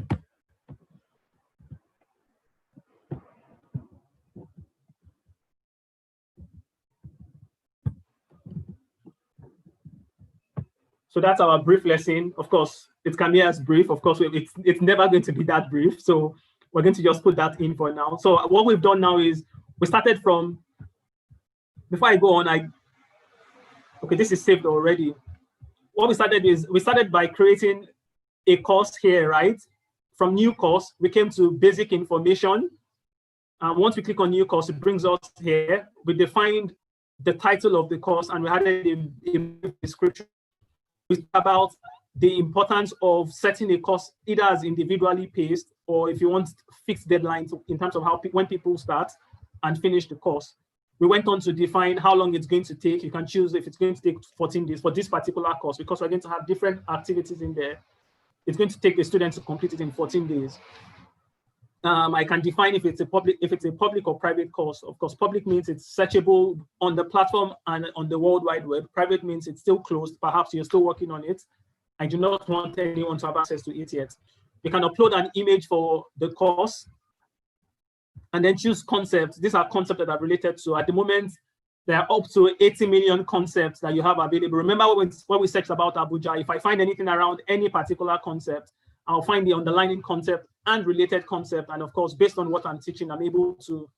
So that's our brief lesson. Of course, it can be as brief. Of course, it's never going to be that brief. So we're going to just put that in for now. So what we've done now is we started from, before I go on, okay, this is saved already. What we started by creating a course here, right? From new course, we came to basic information. Once we click on new course, it brings us here. We defined the title of the course and we added a description about the importance of setting a course either as individually paced or if you want fixed deadlines in terms of when people start and finish the course. We went on to define how long it's going to take. You can choose if it's going to take 14 days for this particular course because we're going to have different activities in there. It's going to take the student to complete it in 14 days. I can define if it's a public or private course. Of course, public means it's searchable on the platform and on the World Wide Web. Private means it's still closed. Perhaps you're still working on it. I do not want anyone to have access to it yet. You can upload an image for the course and then choose concepts. These are concepts that are related to, at the moment, there are up to 80 million concepts that you have available. Remember when we searched about Abuja, if I find anything around any particular concept, I'll find the underlying concept and related concept. And of course, based on what I'm teaching, I'm able to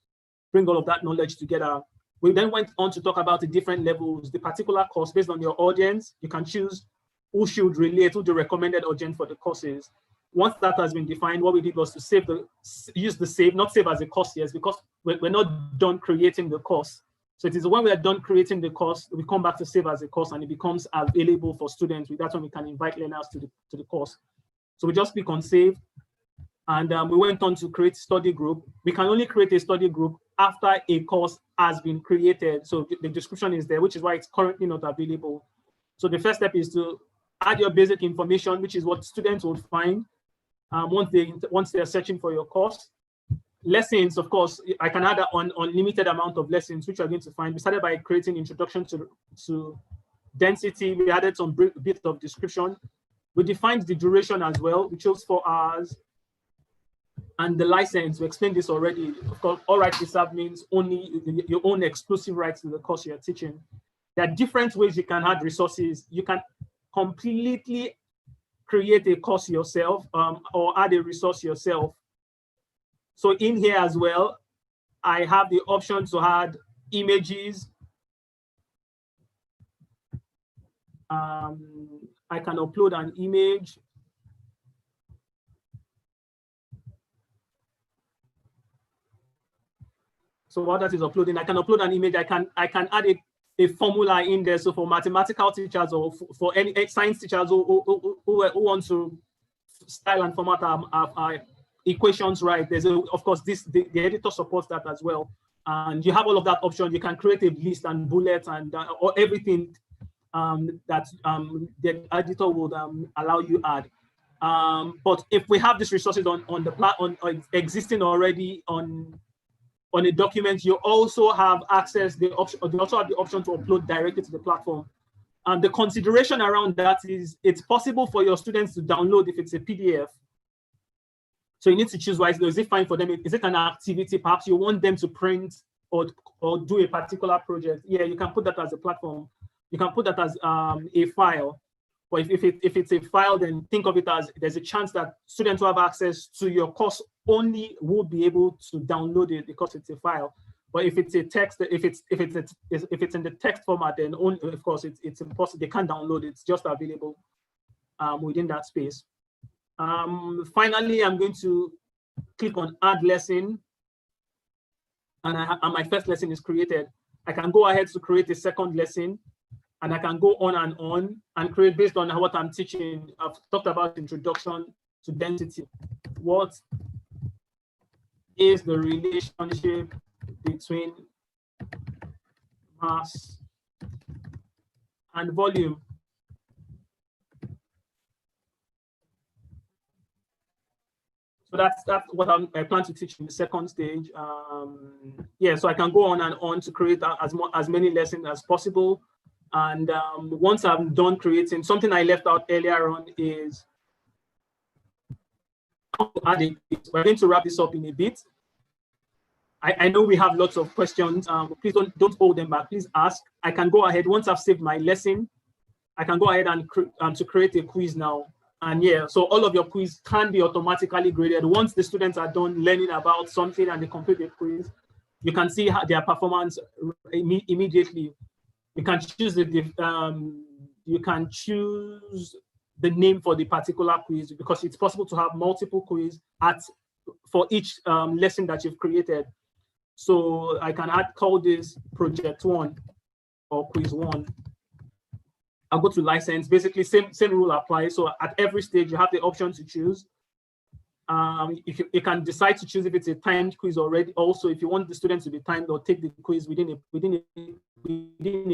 bring all of that knowledge together. We then went on to talk about the different levels, the particular course based on your audience. You can choose who should relate to the recommended audience for the courses. Once that has been defined, what we did was to use the save, not save as a course, yes, because we're not done creating the course. So it is when we are done creating the course, we come back to save as a course and it becomes available for students. That's when we can invite learners to the course. So we just click on save, and we went on to create study group. We can only create a study group after a course has been created. So the description is there, which is why it's currently not available. So the first step is to add your basic information, which is what students will find once they're searching for your course. Lessons, of course, I can add an unlimited amount of lessons, which you're going to find. We started by creating introduction to density. We added some bit of description. We defined the duration as well. We chose 4 hours. And the license, we explained this already. Of course, all rights reserved means only your own exclusive rights to the course you're teaching. There are different ways you can add resources. You can completely create a course yourself or add a resource yourself. So in here as well, I have the option to add images. I can upload an image. So what that is uploading, I can upload an image. I can add a formula in there. So for mathematical teachers or for any science teachers who want to style and format our equations right, there's of course the editor supports that as well, and you have all of that option. You can create a list and bullets and or everything that the editor would allow you add. But if we have these resources on the platform existing already on a document, you also have access. You also have the option to upload directly to the platform. And the consideration around that is it's possible for your students to download if it's a PDF. So you need to choose wisely. Is it fine for them? Is it an activity? Perhaps you want them to print or do a particular project. Yeah, you can put that as a platform. You can put that as a file. But if it's a file, then think of it as there's a chance that students who have access to your course only will be able to download it because it's a file. But if it's a text, if it's in the text format, then only, of course it's impossible. They can't download it. It's just available within that space. Finally, I'm going to click on add lesson, and my first lesson is created. I can go ahead to create a second lesson, and I can go on and create based on what I'm teaching. I've talked about introduction to density. What is the relationship between mass and volume? So that's what I plan to teach in the second stage. Yeah, so I can go on to create as many lessons as possible. And once I'm done creating, something I left out earlier on is how to add it. We're going to wrap this up in a bit. I know we have lots of questions. Please don't hold them back. Please ask. I can go ahead once I've saved my lesson. I can go ahead and to create a quiz now. And yeah, so all of your quiz can be automatically graded. Once the students are done learning about something and they complete the quiz, you can see their performance immediately. You can choose the name for the particular quiz because it's possible to have multiple quiz for each lesson that you've created. So I can call this project 1 or quiz 1. I'll go to license. Basically, same rule applies. So at every stage, you have the option to choose. If you can decide to choose if it's a timed quiz already. Also, if you want the students to be timed or take the quiz within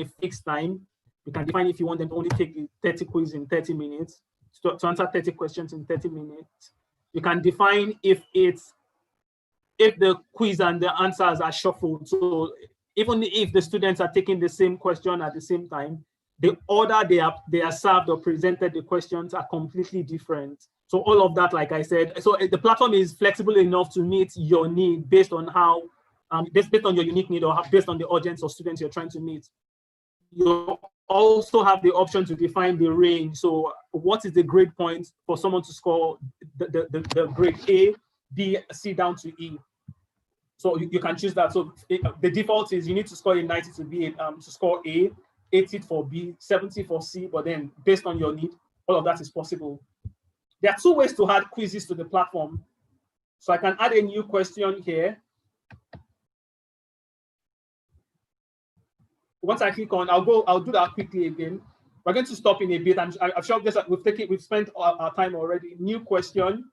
a fixed time, you can define if you want them to only take the 30 quiz in 30 minutes, to answer 30 questions in 30 minutes. You can define if the quiz and the answers are shuffled. So even if the students are taking the same question at the same time, the order they are served or presented the questions are completely different. So all of that, like I said, so the platform is flexible enough to meet your need based on how based on your unique need or based on the audience or students you're trying to meet. You also have the option to define the range. So what is the grade point for someone to score the grade A, B, C down to E? So you can choose that. So the default is you need to score a 90 to be to score A, 80 for B, 70 for C, but then based on your need, all of that is possible. There are two ways to add quizzes to the platform. So I can add a new question here. Once I click on, I'll do that quickly again. We're going to stop in a bit. I'm sure we've spent our time already. New question.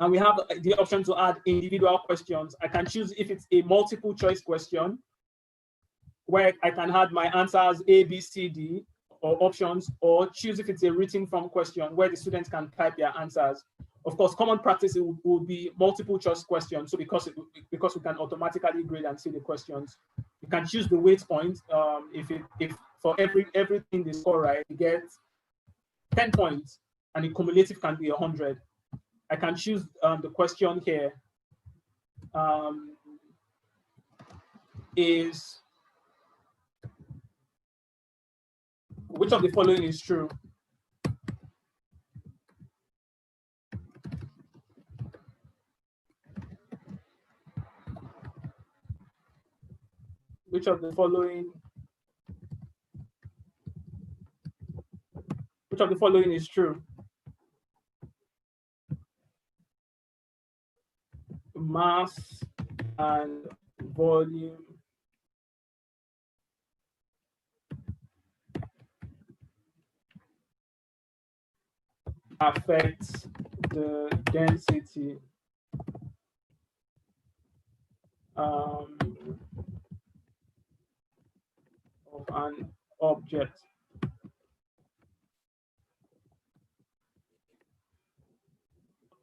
And we have the option to add individual questions. I can choose if it's a multiple choice question, where I can add my answers A, B, C, D, or options, or choose if it's a written form question where the students can type their answers. Of course, common practice will be multiple choice questions. So because we can automatically grade and see the questions, you can choose the weight point. If for everything they score right, you get 10 points, and the cumulative can be 100. I can choose the question here is which of the following is true? Which of the following is true? Mass and volume affects the density of an object.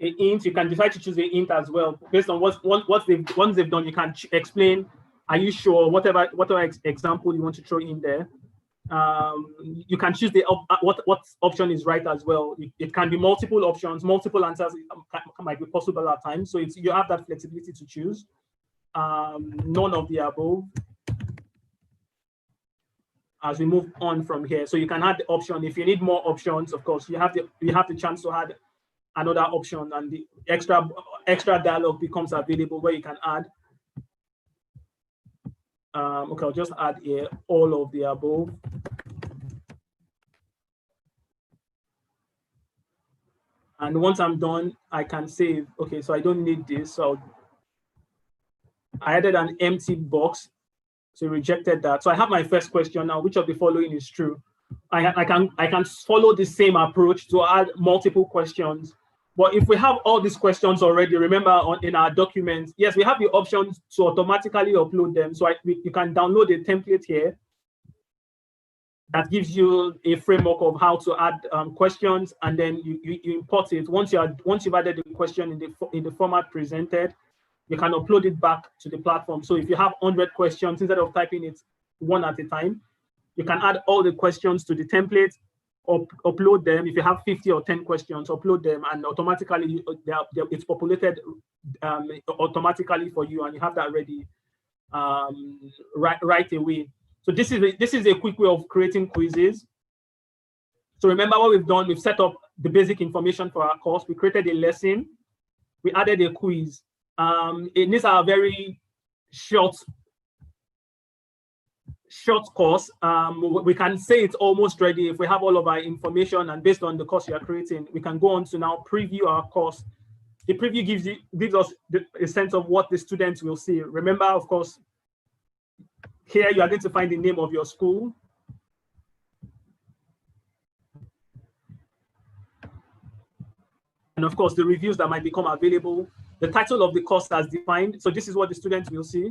A int, you can decide to choose a int as well based on once they've done. You can explain. Are you sure? Whatever example you want to throw in there. You can choose the what option is right as well. It can be multiple options, multiple answers might be possible at times. So you have that flexibility to choose. None of the above. As we move on from here, so you can add the option. If you need more options, of course, you have the chance to add another option, and the extra dialogue becomes available where you can add. Okay, I'll just add here all of the above. And once I'm done, I can save. Okay, so I don't need this. So I added an empty box. So rejected that. So I have my first question now. Which of the following is true? I can follow the same approach to add multiple questions. But if we have all these questions already, remember in our documents, yes, we have the option to automatically upload them. So you can download a template here that gives you a framework of how to add questions, and then you import it. Once you've added the question in the format presented, you can upload it back to the platform. So if you have 100 questions, instead of typing it one at a time, you can add all the questions to the template, or upload them. If you have 50 or 10 questions, upload them, and automatically it's populated automatically for you, and you have that ready right away. So this is a quick way of creating quizzes. So remember what we've done. We've set up the basic information for our course. We created a lesson. We added a quiz. These are very short course. We can say it's almost ready if we have all of our information, and based on the course you are creating, we can go on to now preview our course. The preview gives us a sense of what the students will see. Remember, of course, here you are going to find the name of your school. And of course, the reviews that might become available. The title of the course as defined. So this is what the students will see.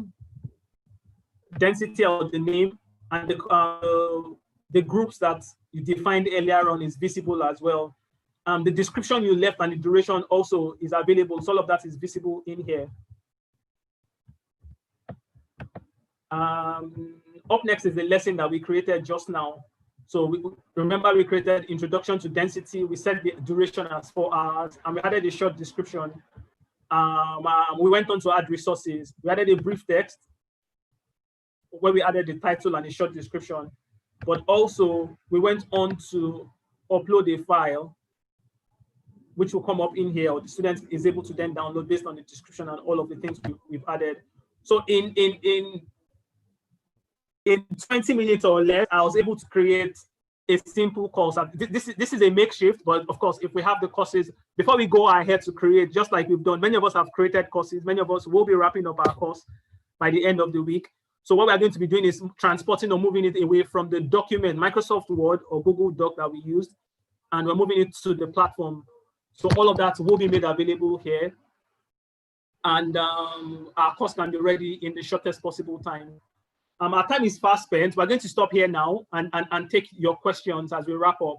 Density of the name, and the groups that you defined earlier on is visible as well. The description you left and the duration also is available. So all of that is visible in here. Up next is the lesson that we created just now. So remember we created introduction to density. We set the duration as 4 hours, and we added a short description. We went on to add resources. We added a brief text where we added the title and a short description, but also we went on to upload a file which will come up in here, or the student is able to then download based on the description and all of the things we've added. So in 20 minutes or less, I was able to create a simple course. This is a makeshift, but of course, if we have the courses, before we go ahead to create, just like we've done, many of us have created courses, many of us will be wrapping up our course by the end of the week. So what we're going to be doing is transporting or moving it away from the document, Microsoft Word or Google Doc that we used, and we're moving it to the platform. So all of that will be made available here. And our course can be ready in the shortest possible time. Our time is fast spent. We're going to stop here now and take your questions as we wrap up.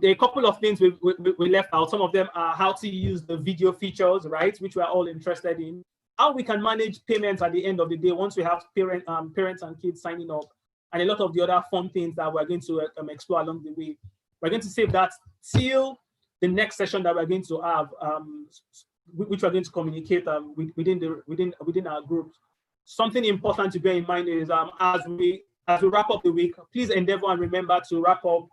There are a couple of things we left out. Some of them are how to use the video features, right, which we're all interested in. How we can manage payments at the end of the day once we have parents and kids signing up, and a lot of the other fun things that we're going to explore along the way. We're going to save that till the next session that we're going to have, which we're going to communicate within our group. Something important to bear in mind is as we wrap up the week, please endeavor and remember to wrap up,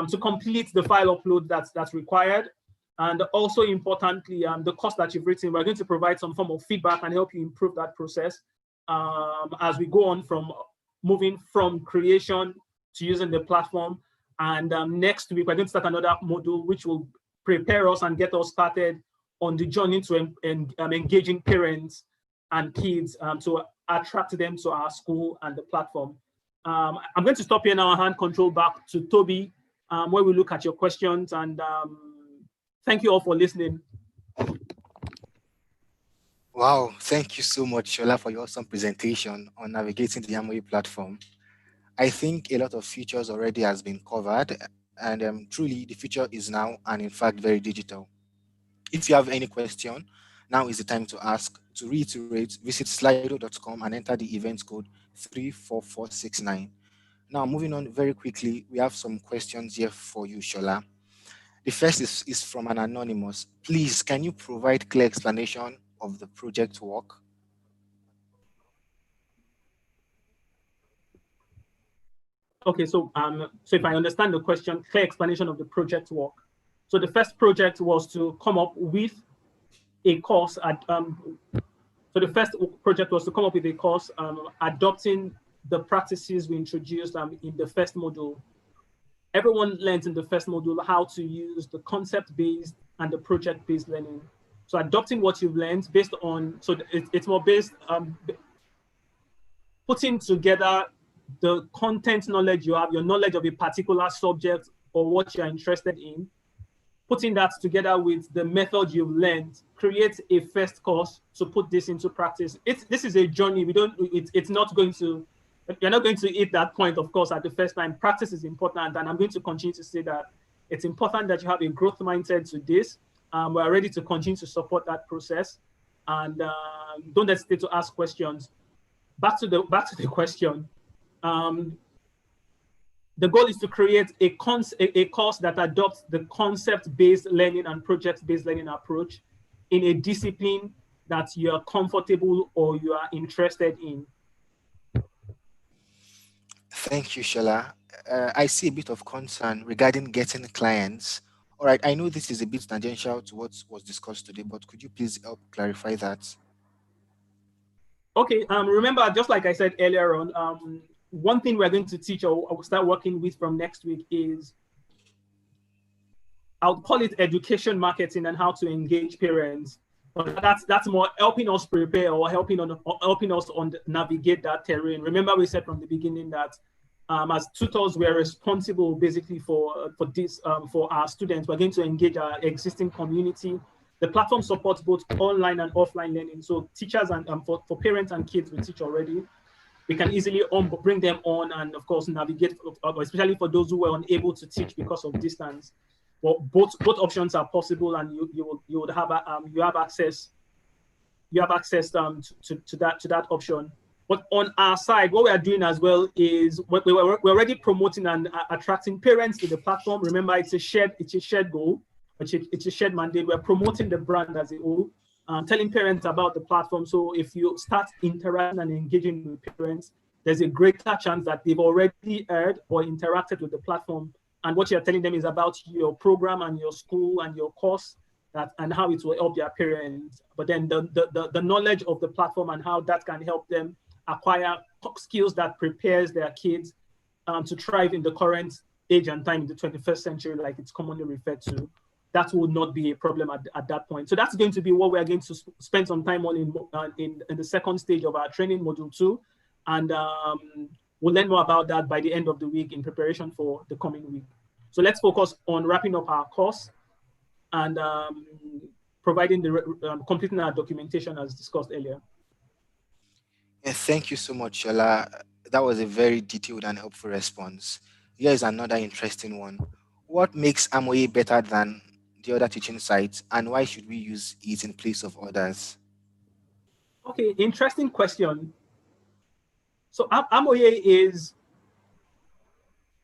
to complete the file upload that's required. And also importantly, the course that you've written, we're going to provide some form of feedback and help you improve that process as we go on from moving from creation to using the platform. And next week, we're going to start another module which will prepare us and get us started on the journey to engaging parents and kids to attract them to our school and the platform. I'm going to stop here now and hand control back to Toby, where we look at your questions. And thank you all for listening. Wow, thank you so much, Shola, for your awesome presentation on navigating the Hamoye platform. I think a lot of features already has been covered, and truly the future is now and in fact very digital. If you have any question, now is the time to ask. To reiterate, visit slido.com and enter the event code 34469. Now, moving on very quickly, we have some questions here for you, Shola. The first is from an anonymous. Please, can you provide clear explanation of the project work? Okay, so if I understand the question, clear explanation of the project work. So the first project was to come up with a course so the first project was to come up with a course adopting the practices we introduced in the first module. Everyone learned in the first module how to use the concept-based and the project-based learning. So adopting what you've learned based on, so it's more based, putting together the content knowledge you have, your knowledge of a particular subject or what you're interested in, putting that together with the method you've learned, create a first course to put this into practice. This is a journey. It's not going to, you're not going to hit that point, of course, at the first time. Practice is important, and I'm going to continue to say that it's important that you have a growth mindset to this. We're ready to continue to support that process, and don't hesitate to ask questions. Back to the question. The goal is to create a course that adopts the concept-based learning and project-based learning approach in a discipline that you are comfortable or you are interested in. Thank you, Shola. I see a bit of concern regarding getting clients. All right, I know this is a bit tangential to what was discussed today, but could you please help clarify that? Okay, remember, just like I said earlier on, one thing we're going to teach or start working with from next week is, I'll call it education marketing and how to engage parents. But that's more helping us prepare or helping us navigate that terrain. Remember, we said from the beginning that as tutors, we're responsible basically for our students. We're going to engage our existing community. The platform supports both online and offline learning. So teachers and for parents and kids, we teach already. We can easily bring them on and, of course, navigate, especially for those who were unable to teach because of distance. Well, both options are possible, and you would have access to that option. But on our side, what we are doing as well is we're already promoting and attracting parents to the platform. Remember, it's a shared goal, it's a shared mandate. We're promoting the brand as a whole. telling parents about the platform. So if you start interacting and engaging with parents, there's a greater chance that they've already heard or interacted with the platform. And what you're telling them is about your program and your school and your course and how it will help their parents. But then the knowledge of the platform and how that can help them acquire skills that prepares their kids to thrive in the current age and time in the 21st century, like it's commonly referred to, that will not be a problem at that point. So that's going to be what we're going to spend some time on in the second stage of our training, module 2. And we'll learn more about that by the end of the week in preparation for the coming week. So let's focus on wrapping up our course and providing completing our documentation as discussed earlier. Yeah, thank you so much, Shola. That was a very detailed and helpful response. Here is another interesting one. What makes Hamoye better than the other teaching sites, and why should we use it in place of others? Okay, interesting question. So Hamoye is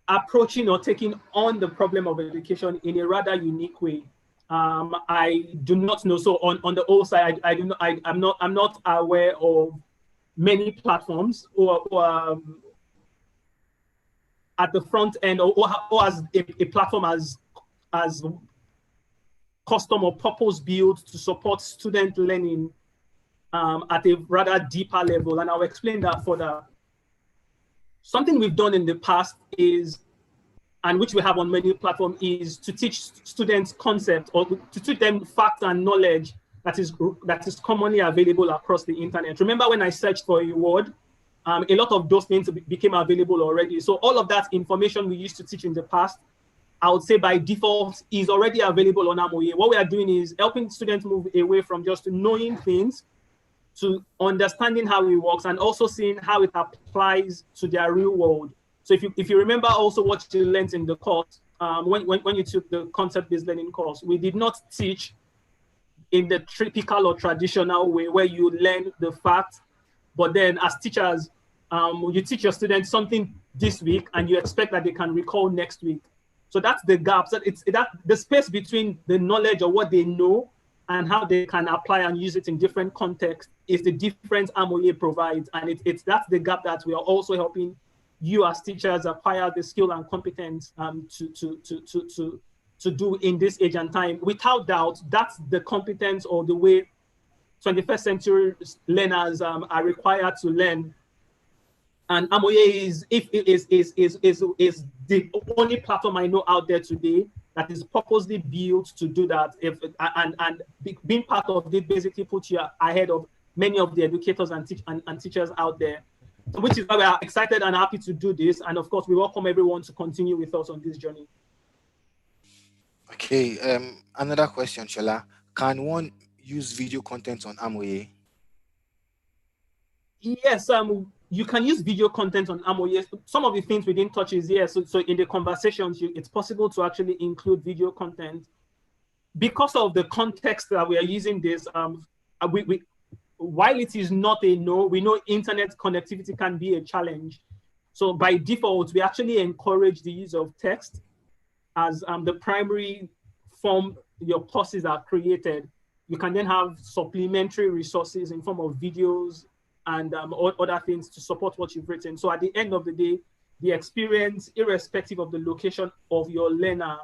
approaching or taking on the problem of education in a rather unique way. I do not know. So on the old side, I'm not aware of many platforms or at the front end or as a platform as custom or purpose built to support student learning at a rather deeper level. And I'll explain that further. Something we've done in the past is, and which we have on many platforms, is to teach students concepts or to teach them facts and knowledge that is commonly available across the internet. Remember when I searched for a word, a lot of those things became available already. So all of that information we used to teach in the past, I would say by default, is already available on Hamoye. What we are doing is helping students move away from just knowing things to understanding how it works and also seeing how it applies to their real world. So if you remember also what you learned in the course, when you took the concept-based learning course, we did not teach in the typical or traditional way where you learn the facts, but then as teachers, you teach your students something this week and you expect that they can recall next week. So that's the gap. So it's the space between the knowledge of what they know and how they can apply and use it in different contexts is the difference Hamoye provides. And that's the gap that we are also helping you as teachers acquire the skill and competence to do in this age and time. Without doubt, that's the competence or the way 21st century learners are required to learn. And Hamoye is the only platform I know out there today that is purposely built to do that. Being part of it basically puts you ahead of many of the educators and teachers out there, which is why we are excited and happy to do this. And of course, we welcome everyone to continue with us on this journey. Okay, another question, Shola. Can one use video content on Hamoye? Yes, you can use video content on Hamoye. Some of the things we didn't touch is yes. So in the conversations, it's possible to actually include video content. Because of the context that we are using this, while it is not a no, we know internet connectivity can be a challenge. So by default, we actually encourage the use of text as the primary form your courses are created. You can then have supplementary resources in form of videos and other things to support what you've written. So at the end of the day, the experience, irrespective of the location of your learner,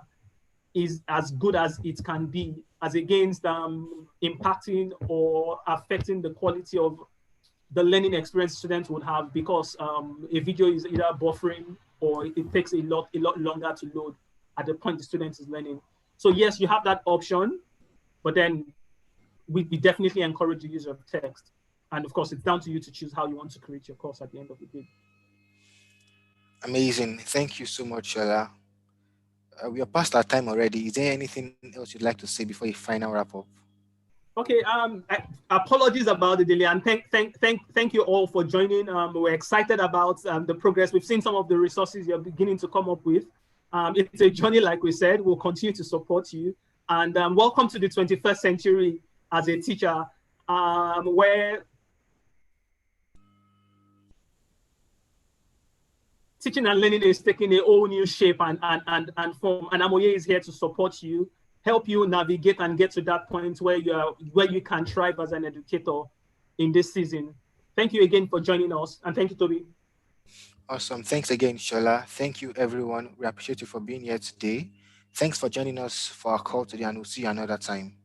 is as good as it can be, as against impacting or affecting the quality of the learning experience students would have, because a video is either buffering or it takes a lot longer to load at the point the student is learning. So yes, you have that option, but then we definitely encourage the use of text. And of course, it's down to you to choose how you want to create your course at the end of the day. Amazing. Thank you so much, Shola. We are past our time already. Is there anything else you'd like to say before a final wrap up? Okay. Apologies about the delay, and thank you all for joining. We're excited about the progress. We've seen some of the resources you're beginning to come up with. It's a journey, like we said. We'll continue to support you. And welcome to the 21st century as a teacher, where teaching and learning is taking a whole new shape and form. And Hamoye is here to support you, help you navigate and get to that point where you can thrive as an educator in this season. Thank you again for joining us, and thank you, Toby. Awesome. Thanks again, Shola. Thank you, everyone. We appreciate you for being here today. Thanks for joining us for our call today, and we'll see you another time.